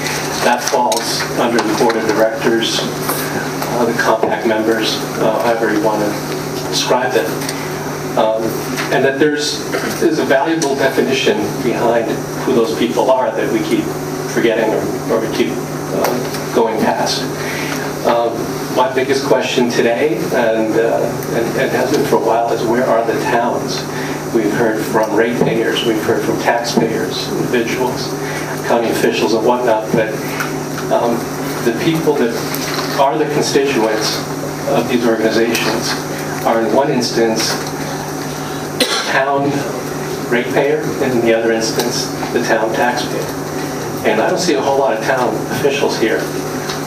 That falls under the board of directors, the compact members, however you want to describe them. And that there's a valuable definition behind who those people are that we keep forgetting or we keep going past. My biggest question today, and has been for a while, is where are the towns? We've heard from ratepayers, we've heard from taxpayers, individuals, county officials and whatnot, but the people that are the constituents of these organizations are in one instance town ratepayer, and in the other instance, the town taxpayer. And I don't see a whole lot of town officials here,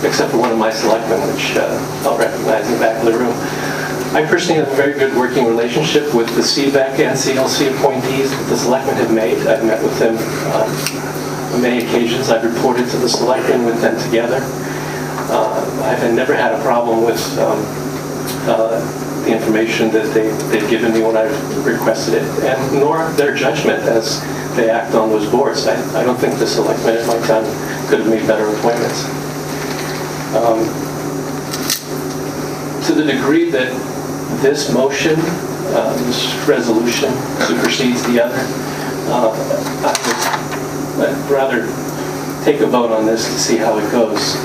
except for one of my selectmen, which I'll recognize in the back of the room. I personally have a very good working relationship with the CVAC and CLC appointees that the selectmen have made. I've met with them on many occasions. I've reported to the selectmen with them together. I've never had a problem with the information that they've given me when I've requested it, and nor their judgment as they act on those boards. I don't think the selectmen in my town could have made better appointments. To the degree that this motion, this resolution supersedes the other, I'd rather take a vote on this to see how it goes.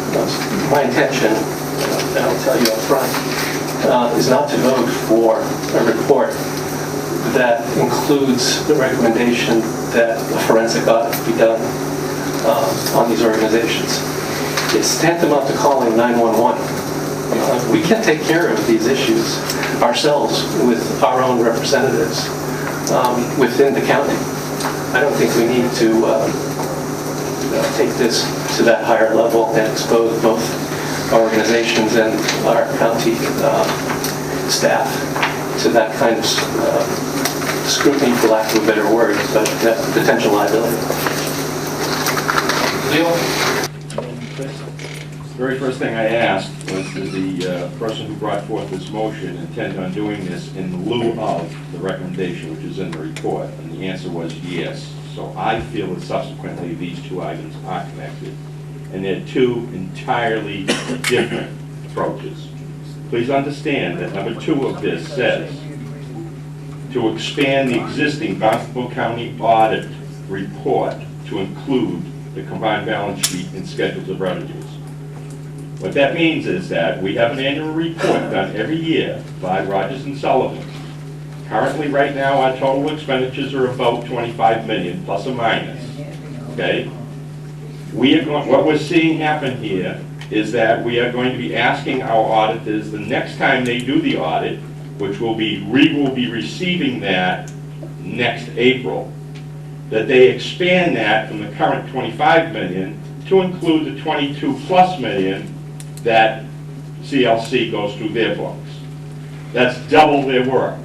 My intention, and I'll tell you up front, is not to vote for a report that includes the recommendation that a forensic audit be done on these organizations. It's tantamount to calling 911. We can take care of these issues ourselves with our own representatives within the county. I don't think we need to take this to that higher level and expose both our organizations and our county staff to that kind of scrutiny, for lack of a better word, but potential liability. The very first thing I asked was, does the person who brought forth this motion intend on doing this in lieu of the recommendation which is in the report? And the answer was yes. So I feel that subsequently these two items are connected. And they're two entirely different approaches. Please understand that number 2 of this says to expand the existing Barnstable County audit report to include the combined balance sheet and schedules of revenues. What that means is that we have an annual report done every year by Rogers and Sullivan. Currently, right now, our total expenditures are about 25 million, plus or minus. Okay? What we're seeing happen here is that we are going to be asking our auditors the next time they do the audit, which will be, we will be receiving that next April, that they expand that from the current 25 million to include the 22 plus million that CLC goes through their books. That's double their work.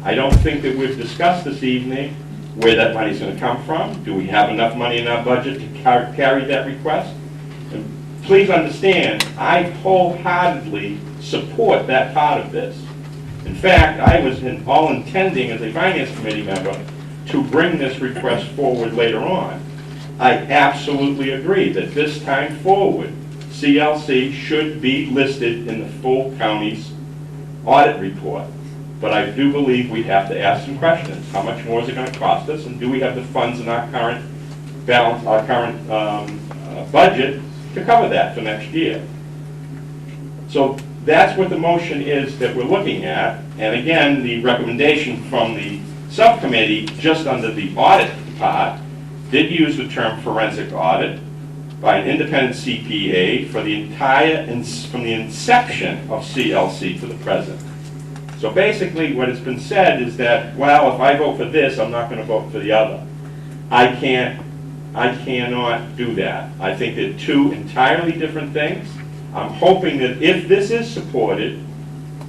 I don't think that we've discussed this evening where that money's going to come from. Do we have enough money in our budget to carry that request? And please understand, I wholeheartedly support that part of this. In fact, I was all intending as a finance committee member to bring this request forward later on. I absolutely agree that this time forward, CLC should be listed in the full county's audit report. But I do believe we have to ask some questions. How much more is it going to cost us? And do we have the funds in our current balance, our current budget to cover that for next year? So that's what the motion is that we're looking at. And again, the recommendation from the subcommittee, just under the audit part, did use the term forensic audit by an independent CPA for the entire, from the inception of CLC to the present. So basically what has been said is that, well, if I vote for this, I'm not going to vote for the other. I cannot do that. I think they're two entirely different things. I'm hoping that if this is supported,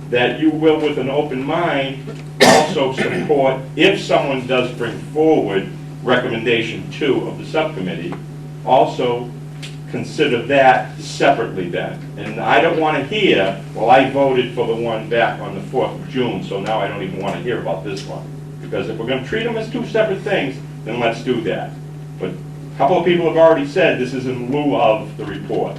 that you will, with an open mind, also support, if someone does bring forward recommendation 2 of the subcommittee, also consider that separately then. And I don't want to hear, well, I voted for the one back on the 4th of June, so now I don't even want to hear about this one. Because if we're going to treat them as two separate things, then let's do that. But a couple of people have already said this is in lieu of the report.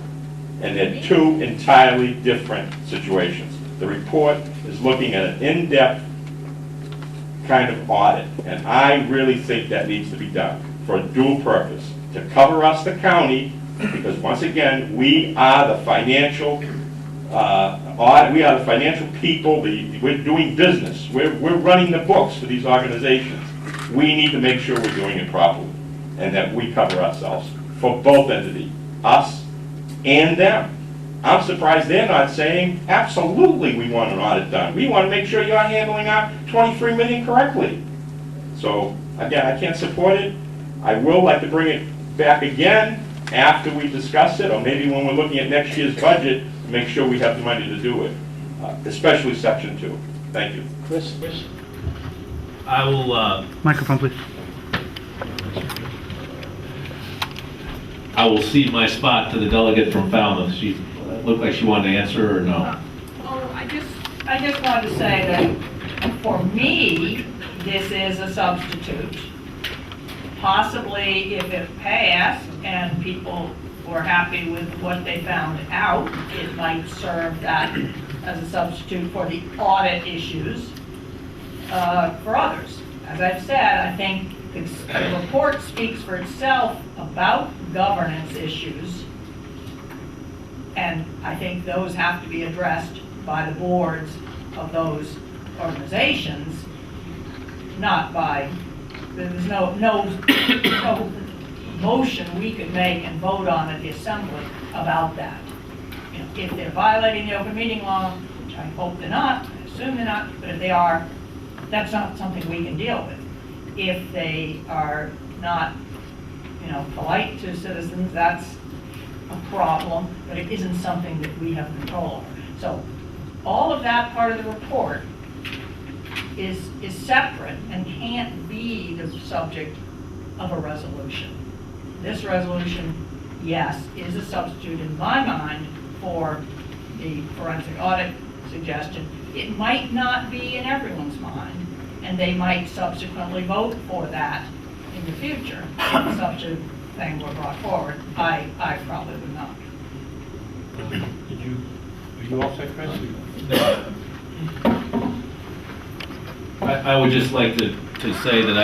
And they're two entirely different situations. The report is looking at an in-depth kind of audit. And I really think that needs to be done for a dual purpose. To cover us, the county, because once again, we are the financial audit, we are the financial people, we're doing business. We're running the books for these organizations. We need to make sure we're doing it properly and that we cover ourselves for both entities, us and them. I'm surprised they're not saying, absolutely we want an audit done. We want to make sure you're handling our 23 million correctly. So, again, I can't support it. I will like to bring it back again after we discuss it, or maybe when we're looking at next year's budget, to make sure we have the money to do it, especially Section 2. Thank you. Chris? I will, Microphone, please. I will cede my spot to the delegate from Falmouth. She looked like she wanted to answer, or no? Oh, I just wanted to say that for me, this is a substitute. Possibly if it passed and people were happy with what they found out, it might serve that as a substitute for the audit issues for others. As I've said, I think the report speaks for itself about governance issues, and I think those have to be addressed by the boards of those organizations, not by, there's no motion we could make and vote on at the assembly about that. You know, if they're violating the open meeting law, which I hope they're not, I assume they're not, but if they are, that's not something we can deal with. If they are not, you know, polite to citizens, that's a problem, but it isn't something that we have control over. So all of that part of the report is separate and can't be the subject of a resolution. This resolution, yes, is a substitute in my mind for the forensic audit suggestion. It might not be in everyone's mind, and they might subsequently vote for that in the future if such a thing were brought forward. I probably would not. Are you all set, Chris? I would just like to say that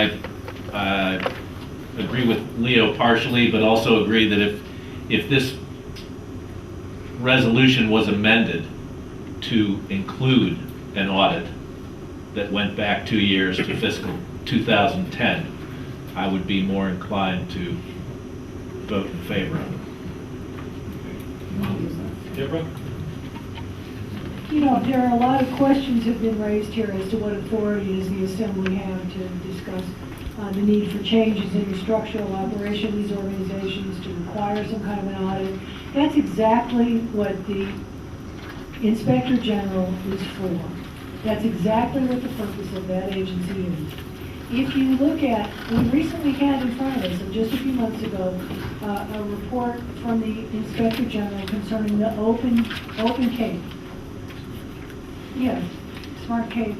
I agree with Leo partially, but also agree that if this resolution was amended to include an audit that went back 2 years to fiscal 2010, I would be more inclined to vote in favor of it. Deborah? You know, there are a lot of questions have been raised here as to what authority does the Assembly have to discuss the need for changes in the structural operation of these organizations, to require some kind of an audit. That's exactly what the Inspector General is for. That's exactly what the purpose of that agency is. If you look at, we recently had in front of us, just a few months ago, a report from the Inspector General concerning the Open Cape. Yeah, Smart Cape,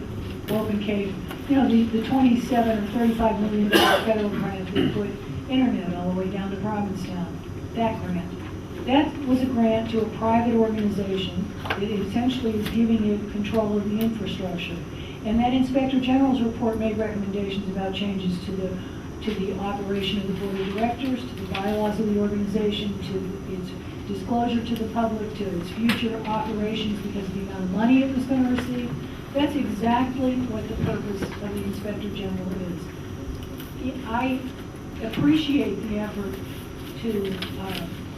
Open Cape. You know, the 27 or $35 million federal grant that put internet all the way down to Provincetown. That grant. That was a grant to a private organization that essentially is giving it control of the infrastructure. And that Inspector General's report made recommendations about changes to the operation of the board of directors, to the bylaws of the organization, to its disclosure to the public, to its future operations because of the amount of money it was going to receive. That's exactly what the purpose of the Inspector General is. I appreciate the effort to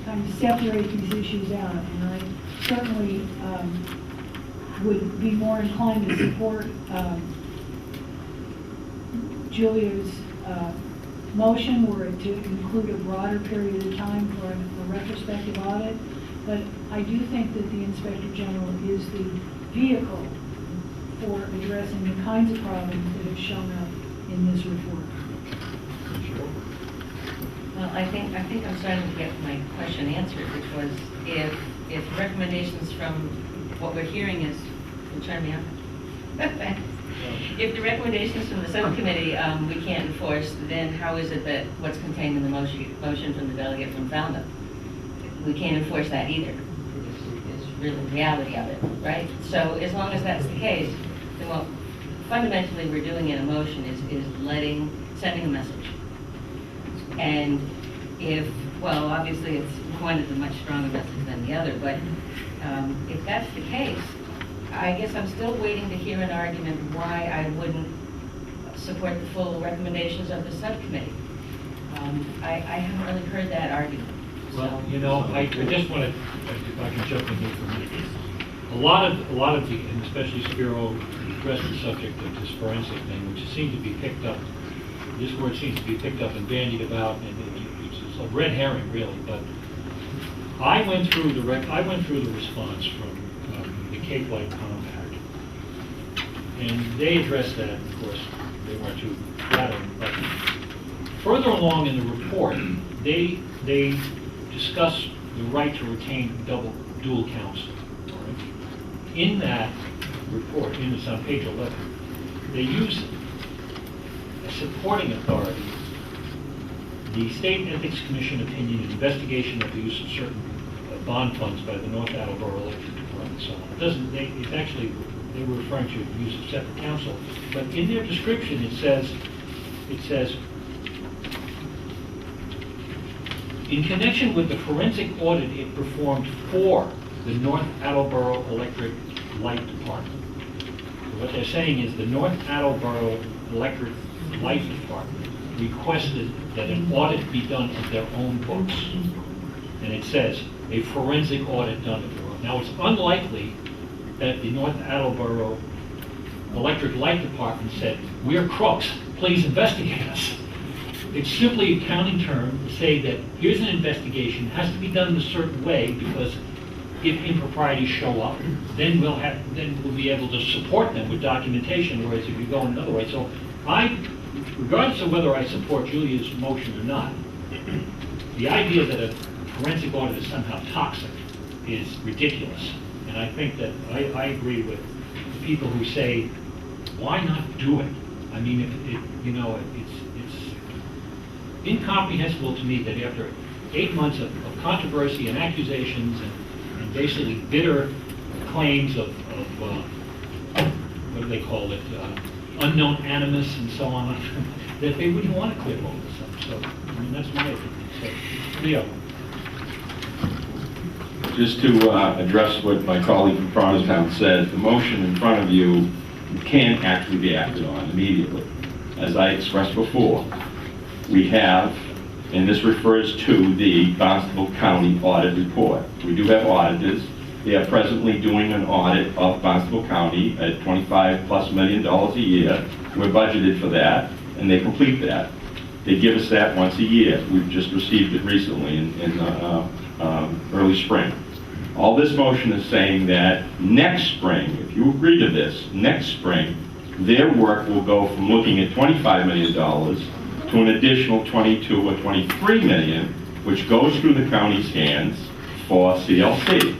kind of separate these issues out, and I certainly would be more inclined to support Julia's motion were it to include a broader period of time for a retrospective audit. But I do think that the Inspector General is the vehicle for addressing the kinds of problems that have shown up in this report. Well, I think I'm starting to get my question answered, which was if recommendations from what we're hearing is, turn me on. If the recommendations from the subcommittee we can't enforce, then how is it that what's contained in the motion from the delegate from Falmouth, we can't enforce that either? Is really the reality of it, right? So as long as that's the case, then what fundamentally we're doing in a motion is sending a message. And well, obviously one is a much stronger message than the other, but if that's the case, I guess I'm still waiting to hear an argument why I wouldn't support the full recommendations of the subcommittee. I haven't really heard that argument. Well, you know, I just want to, if I can jump in here for a minute. A lot of the, and especially Spiro, addressed the subject of this forensic thing, which seemed to be picked up this word seems to be picked up and bandied about, and it's a red herring, really. But I went through the response from the Cape Light Compact, and they addressed that. Of course, they weren't too flattering. But further along in the report, they discuss the right to retain dual counsel. Right? In that report, it's on page 11, they use a supporting authority, the State Ethics Commission opinion, investigation of the use of certain bond funds by the North Attleboro Electric Department and so on. It doesn't, it's actually, they were referring to the use of separate counsel, but in their description it says, in connection with the forensic audit it performed for the North Attleboro Electric Light Department. So what they're saying is the North Attleboro Electric Light Department requested that an audit be done of their own books. And it says, a forensic audit done of their own. Now, it's unlikely that the North Attleboro Electric Light Department said, we're crooks, please investigate us. It's simply a accounting term to say that here's an investigation, it has to be done in a certain way, because if improprieties show up, then we'll be able to support them with documentation, whereas if you go another way. So regardless of whether I support Julia's motion or not, the idea that a forensic audit is somehow toxic is ridiculous. And I think that I agree with the people who say, why not do it? I mean, it's incomprehensible to me that after 8 months of controversy and accusations and basically bitter claims of what do they call it, unknown animus and so on, that they wouldn't want to clear all this up. So, I mean, that's my opinion. So, Leo. Just to address what my colleague from Provincetown said, the motion in front of you can actually be acted on immediately. As I expressed before, we have, and this refers to the Barnstable County audit report. We do have auditors. They are presently doing an audit of Barnstable County at $25+ million a year. We're budgeted for that, and they complete that. They give us that once a year. We've just received it recently in early spring. All this motion is saying that next spring, if you agree to this, next spring, their work will go from looking at $25 million to an additional 22 or 23 million, which goes through the county's hands for CLC.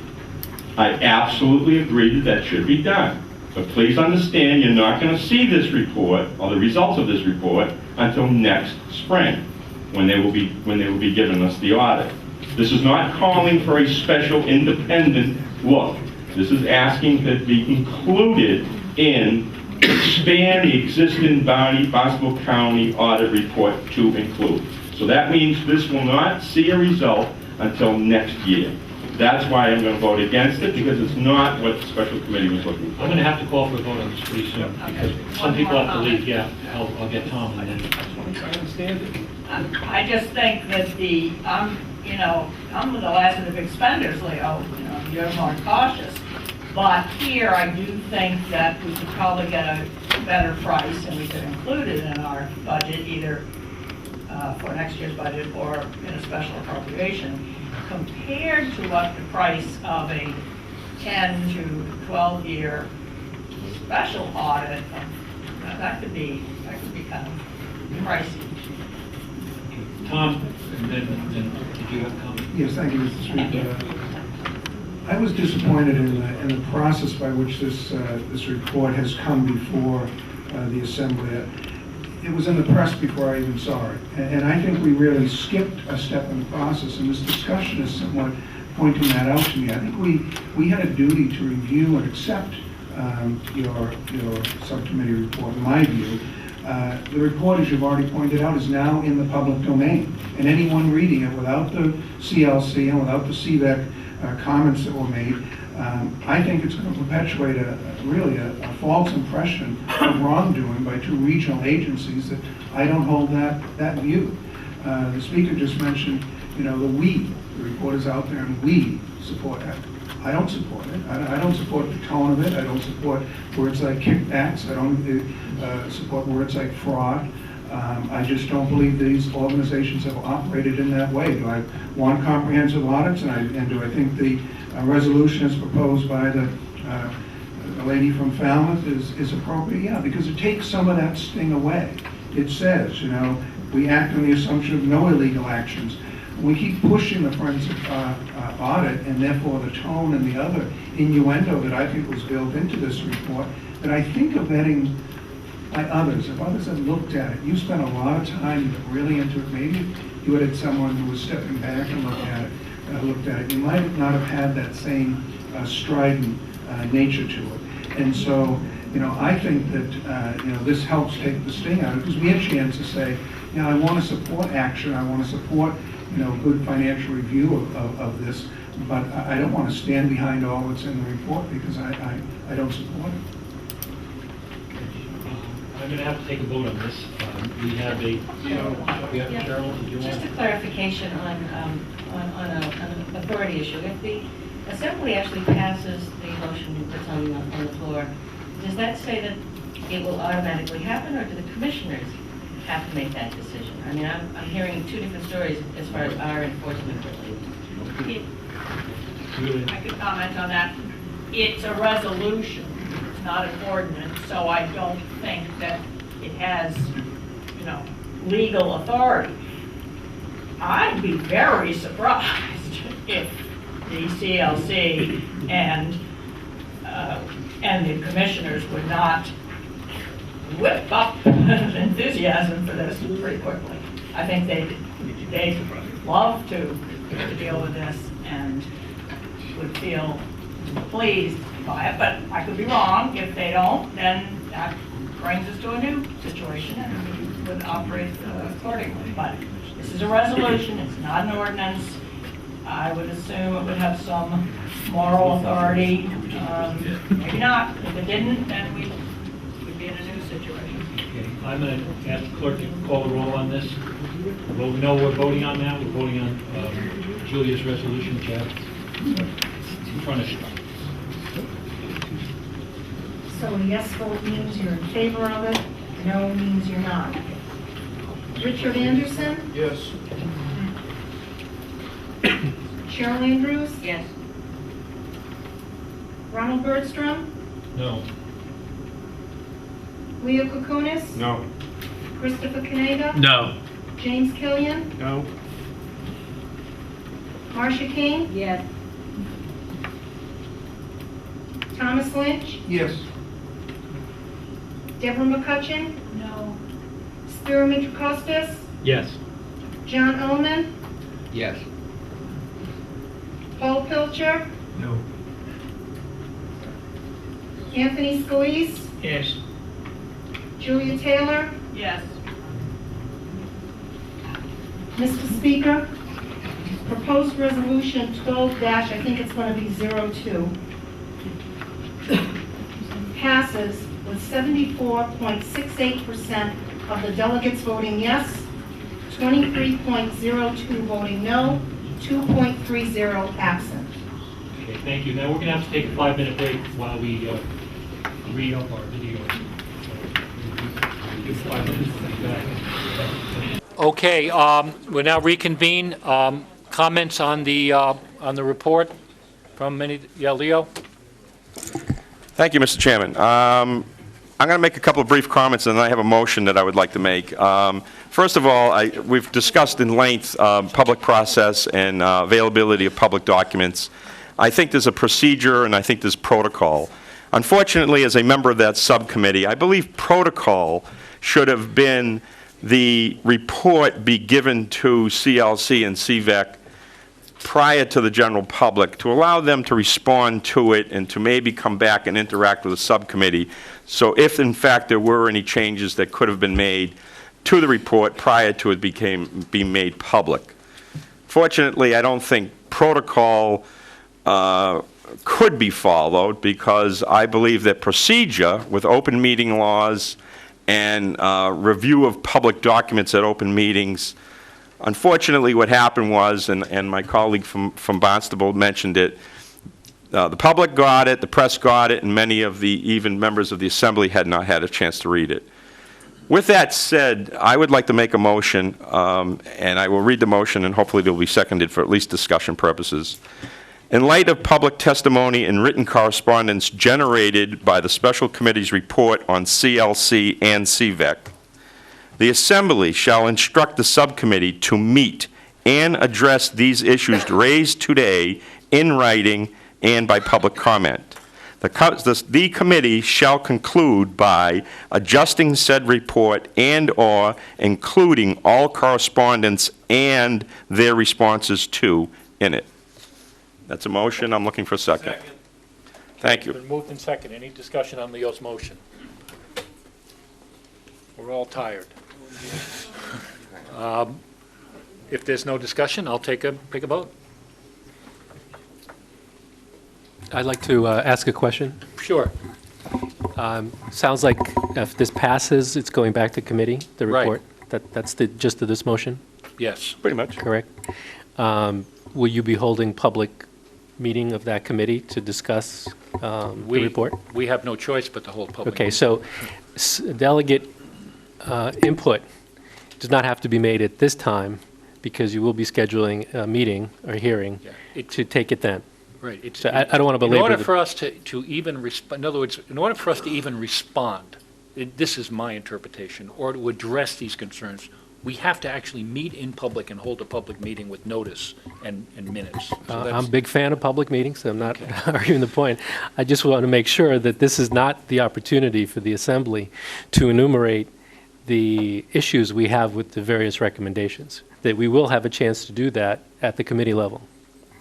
I absolutely agree that that should be done. But please understand, you're not going to see this report or the results of this report until next spring, when they will be giving us the audit. This is not calling for a special independent look. This is asking that it be included in expand the existing Barnstable County audit report to include. So that means this will not see a result until next year. That's why I'm going to vote against it, because it's not what the special committee was looking for. I'm going to have to call for a vote on this pretty soon, because some people have to leave. Yeah, I'll get Tom and then. I understand it. I just think that I'm with the last of the big spenders, Leo, you're more cautious. But here, I do think that we could probably get a better price, and we could include it in our budget, either for next year's budget or in a special appropriation, compared to what the price of a 10 to 12 year special audit, that could be kind of pricey. Tom, and then did you have a comment? Yes, thank you, Mr. Speaker. I was disappointed in the process by which this report has come before the Assembly. It was in the press before I even saw it, and I think we really skipped a step in the process, and this discussion is somewhat pointing that out to me. I think we had a duty to review and accept your subcommittee report, in my view. The report, as you've already pointed out, is now in the public domain, and anyone reading it without the CLC and without the CVEC comments that were made, I think it's going to perpetuate really a false impression of wrongdoing by two regional agencies that I don't hold that view. The speaker just mentioned, the report is out there and we support it. I don't support it. I don't support the tone of it. I don't support words like kickbacks. I don't support words like fraud. I just don't believe these organizations have operated in that way. Do I want comprehensive audits, and do I think the resolution as proposed by the lady from Falmouth is appropriate? Yeah, because it takes some of that sting away. It says, you know, we act on the assumption of no illegal actions. We keep pushing the forensic audit, and therefore the tone and the other innuendo that I think was built into this report, that I think of vetting by others. If others have looked at it, you spent a lot of time really into it. Maybe you had someone who was stepping back and looked at it. You might not have had that same strident nature to it. And so, you know, I think that, you know, this helps take the sting out of it, because we have a chance to say, you know, I want to support action, I want to support, you know, good financial review of this, but I don't want to stand behind all that's in the report, because I don't support it. I'm going to have to take a vote on this. We have a, Cheryl, did you want? Just a clarification on an authority issue. If the Assembly actually passes the motion that's on the floor, does that say that it will automatically happen, or do the commissioners have to make that decision? I mean, I'm hearing two different stories as far as our enforcement related. I could comment on that. It's a resolution, it's not an ordinance, so I don't think that it has, you know, legal authority. I'd be very surprised if the CLC and the commissioners would not whip up enthusiasm for this pretty quickly. I think they'd love to deal with this and would feel pleased by it, but I could be wrong. If they don't, then that brings us to a new situation and we would operate accordingly. But this is a resolution, it's not an ordinance. I would assume it would have some moral authority. Maybe not. If it didn't, then we'd be in a new situation. Okay, I'm going to ask the clerk to call the roll on this. Well, we know we're voting on that. We're voting on Julia's resolution, Chad. In front of you. So a yes vote means you're in favor of it, no means you're not. Richard Anderson? Yes. Cheryl Andrews? Yes. Ronald Bergstrom? No. Leo Kukunis? No. Christopher Kaneda? No. James Killian? No. Marcia King? Yes. Thomas Lynch? Yes. Deborah McCutcheon? No. Spiro Mitrakostas? Yes. John Ullman? Yes. Paul Pilcher? No. Anthony Scalise? Yes. Julia Taylor? Yes. Mr. Speaker, proposed resolution 12- I think it's going to be 02, passes with 74.68% of the delegates voting yes, 23.02 voting no, 2.30 absent. Okay, thank you. Now we're going to have to take a 5-minute break while we read up our video. Give 5 minutes to be back. Okay, we'll now reconvene. Comments on the report from Leo? Thank you, Mr. Chairman. I'm going to make a couple of brief comments, and then I have a motion that I would like to make. First of all, we've discussed in length public process and availability of public documents. I think there's a procedure, and I think there's protocol. Unfortunately, as a member of that subcommittee, I believe protocol should have been the report be given to CLC and CVEC prior to the general public to allow them to respond to it and to maybe come back and interact with the subcommittee. So if, in fact, there were any changes that could have been made to the report prior to it being made public. Fortunately, I don't think protocol could be followed, because I believe that procedure with open meeting laws and review of public documents at open meetings. Unfortunately, what happened was, and my colleague from Barnstable mentioned it, the public got it, the press got it, and many of the even members of the Assembly had not had a chance to read it. With that said, I would like to make a motion, and I will read the motion, and hopefully it will be seconded for at least discussion purposes. In light of public testimony and written correspondence generated by the Special Committee's report on CLC and CVEC, the Assembly shall instruct the subcommittee to meet and address these issues raised today in writing and by public comment. The committee shall conclude by adjusting said report and/or including all correspondence and their responses to in it. That's a motion. I'm looking for a second. Thank you. Been moved and second. Any discussion on Leo's motion? We're all tired. If there's no discussion, I'll take a vote. I'd like to ask a question. Sure. Sounds like if this passes, it's going back to committee, the Right. report? That's the gist of this motion? Yes. Pretty much. Correct. Will you be holding public meeting of that committee to discuss the report? We have no choice but to hold public. Okay, so delegate input does not have to be made at this time because you will be scheduling a meeting or hearing to take it then. Right. So I don't want to belabor In order the- for us to even respond, in other words, in order for us to even respond, this is my interpretation, or to address these concerns, we have to actually meet in public and hold a public meeting with notice and minutes. So I'm that's- a big fan of public meetings, so I'm not arguing the point. I just want to make sure that this is not the opportunity for the Assembly to enumerate the issues we have with the various recommendations, that we will have a chance to do that at the committee level.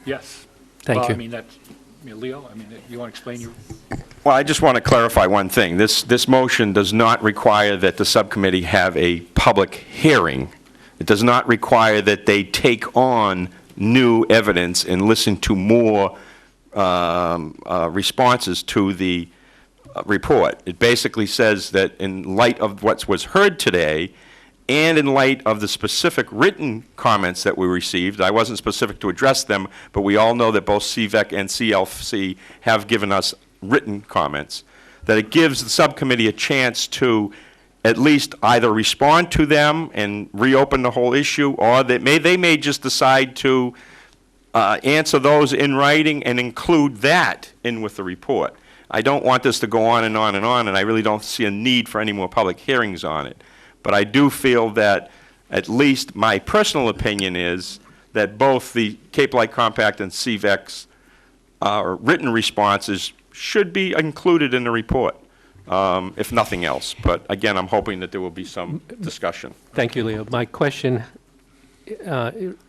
Yes. Thank Well, you. I mean, that's, Leo, I mean, you want to explain your... Well, I just want to clarify one thing. This motion does not require that the subcommittee have a public hearing. It does not require that they take on new evidence and listen to more responses to the report. It basically says that in light of what was heard today, and in light of the specific written comments that we received, I wasn't specific to address them, but we all know that both CVEC and CLC have given us written comments, that it gives the subcommittee a chance to at least either respond to them and reopen the whole issue, or they may just decide to answer those in writing and include that in with the report. I don't want this to go on and on and on, and I really don't see a need for any more public hearings on it. But I do feel that, at least my personal opinion is, that both the Cape Light Compact and CVEC's written responses should be included in the report, if nothing else. But again, I'm hoping that there will be some discussion. Thank you, Leo. My question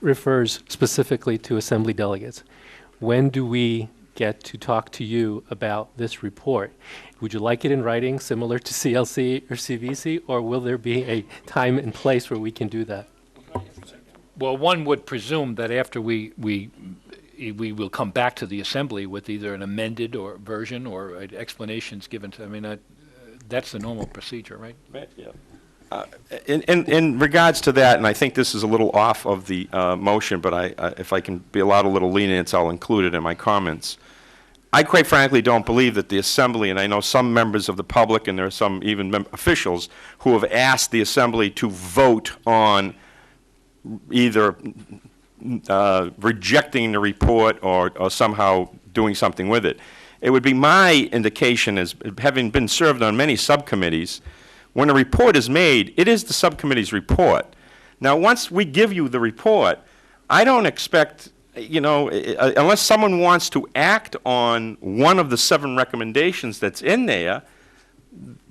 refers specifically to Assembly delegates. When do we get to talk to you about this report? Would you like it in writing, similar to CLC or CVC, or will there be a time and place where we can do that? Well, one would presume that after we will come back to the Assembly with either an amended or version or explanations given to, I mean, that's the normal procedure, right? Yeah. In regards to that, and I think this is a little off of the motion, but if I can be allowed a little lenience, I'll include it in my comments. I quite frankly don't believe that the Assembly, and I know some members of the public, and there are some even officials who have asked the Assembly to vote on either rejecting the report or somehow doing something with it. It would be my indication, as having been served on many subcommittees, when a report is made, it is the subcommittee's report. Now, once we give you the report, I don't expect, unless someone wants to act on one of the 7 recommendations that's in there,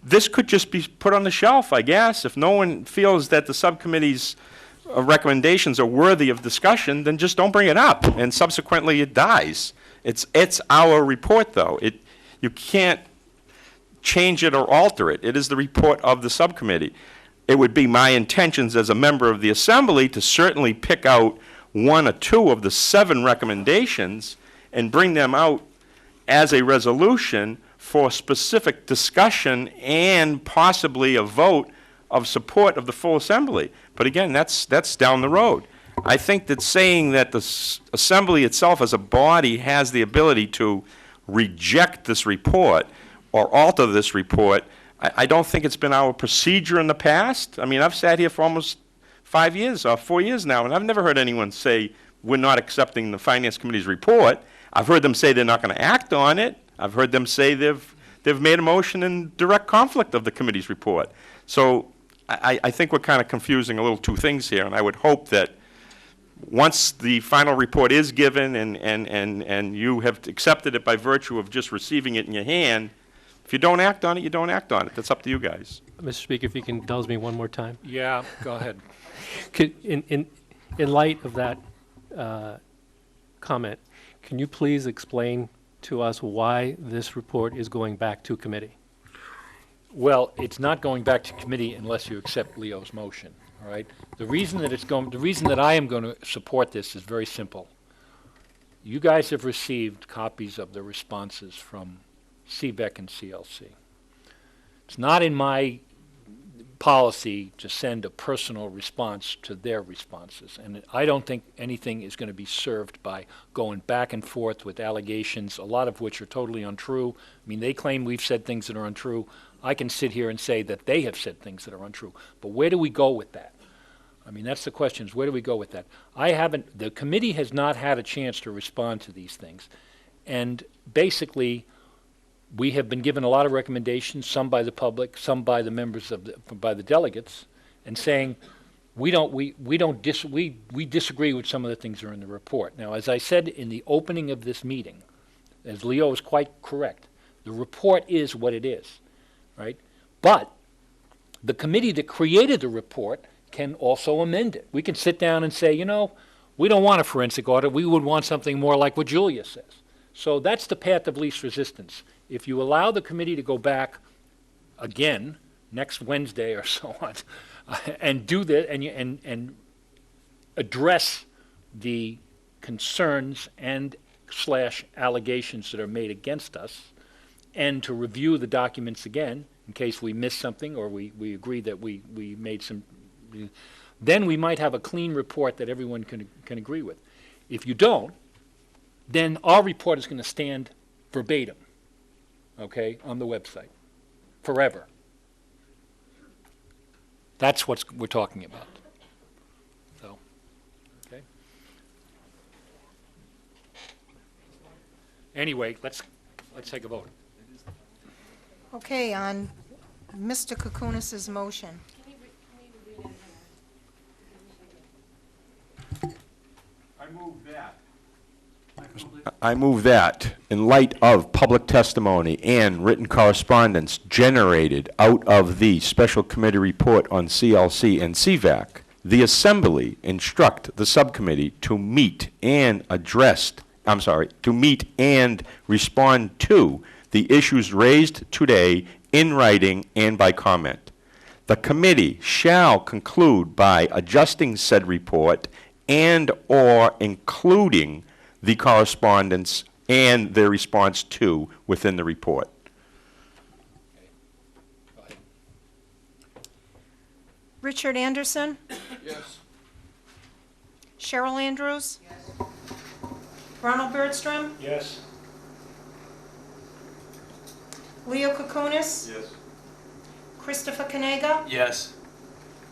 this could just be put on the shelf, I guess. If no one feels that the subcommittee's recommendations are worthy of discussion, then just don't bring it up, and subsequently it dies. It's our report, though. You can't change it or alter it. It is the report of the subcommittee. It would be my intentions as a member of the Assembly to certainly pick out 1 or 2 of the 7 recommendations and bring them out as a resolution for specific discussion and possibly a vote of support of the full Assembly. But again, that's down the road. I think that saying that the Assembly itself as a body has the ability to reject this report or alter this report, I don't think it's been our procedure in the past. I mean, I've sat here for almost 5 years or 4 years now, and I've never heard anyone say, we're not accepting the Finance Committee's report. I've heard them say they're not going to act on it. I've heard them say they've made a motion in direct conflict of the committee's report. So I think we're kind of confusing a little two things here, and I would hope that once the final report is given and you have accepted it by virtue of just receiving it in your hand, if you don't act on it, you don't act on it. That's up to you guys. Mr. Speaker, if you can indulge me one more time. Yeah, go ahead. In light of that comment, can you please explain to us why this report is going back to committee? Well, it's not going back to committee unless you accept Leo's motion, all right? The reason that I am going to support this is very simple. You guys have received copies of the responses from CVEC and CLC. It's not in my policy to send a personal response to their responses, and I don't think anything is going to be served by going back and forth with allegations, a lot of which are totally untrue. I mean, they claim we've said things that are untrue. I can sit here and say that they have said things that are untrue, but where do we go with that? I mean, that's the question, is where do we go with that? The committee has not had a chance to respond to these things, and basically we have been given a lot of recommendations, some by the public, some by the members by the delegates, and saying we disagree with some of the things that are in the report. Now, as I said in the opening of this meeting, as Leo is quite correct, the report is what it is, right? But the committee that created the report can also amend it. We can sit down and say, you know, we don't want a forensic audit. We would want something more like what Julia says. So that's the path of least resistance. If you allow the committee to go back again next Wednesday or so on, and do that, and address the concerns and / allegations that are made against us, and to review the documents again in case we missed something or we agree that we made some, then we might have a clean report that everyone can agree with. If you don't, then our report is going to stand verbatim, okay, on the website, forever. That's what we're talking about. So, okay. Anyway, let's take a vote. Okay, on Mr. Kukunis's motion. I move that, in light of public testimony and written correspondence generated out of the Special Committee report on CLC and CVAC, the Assembly instruct the subcommittee to meet and respond to the issues raised today in writing and by comment. The committee shall conclude by adjusting said report and/or including the correspondence and their response to within the report. Richard Anderson? Yes. Cheryl Andrews? Yes. Ronald Bergstrom? Yes. Leo Kukunis? Yes. Christopher Kanega? Yes.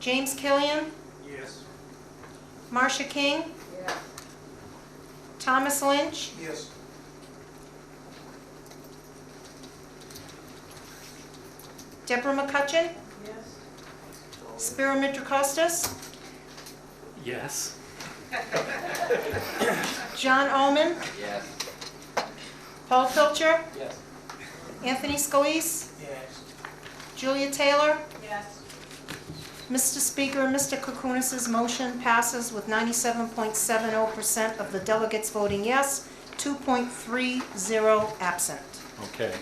James Killian? Yes. Marcia King? Yes. Thomas Lynch? Yes. Deborah McCutcheon? Yes. Spiro Mitrakostas? Yes. John Oman? Yes. Paul Pilcher? Yes. Anthony Scalise? Yes. Julia Taylor? Yes. Mr. Speaker, Mr. Kukunis's motion passes with 97.70% of the delegates voting yes, 2.30 absent. Okay.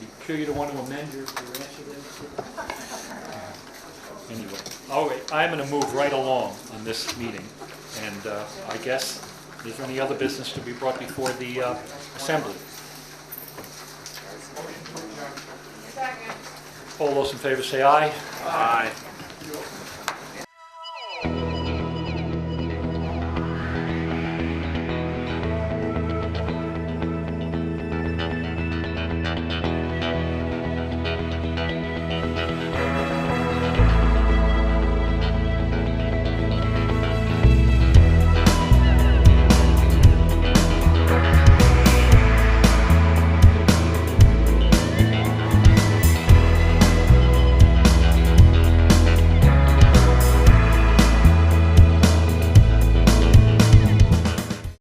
You sure you don't want to amend your answer then? Anyway, all right, I'm going to move right along on this meeting, and I guess, is there any other business to be brought before the Assembly? All those in favor say aye. Aye.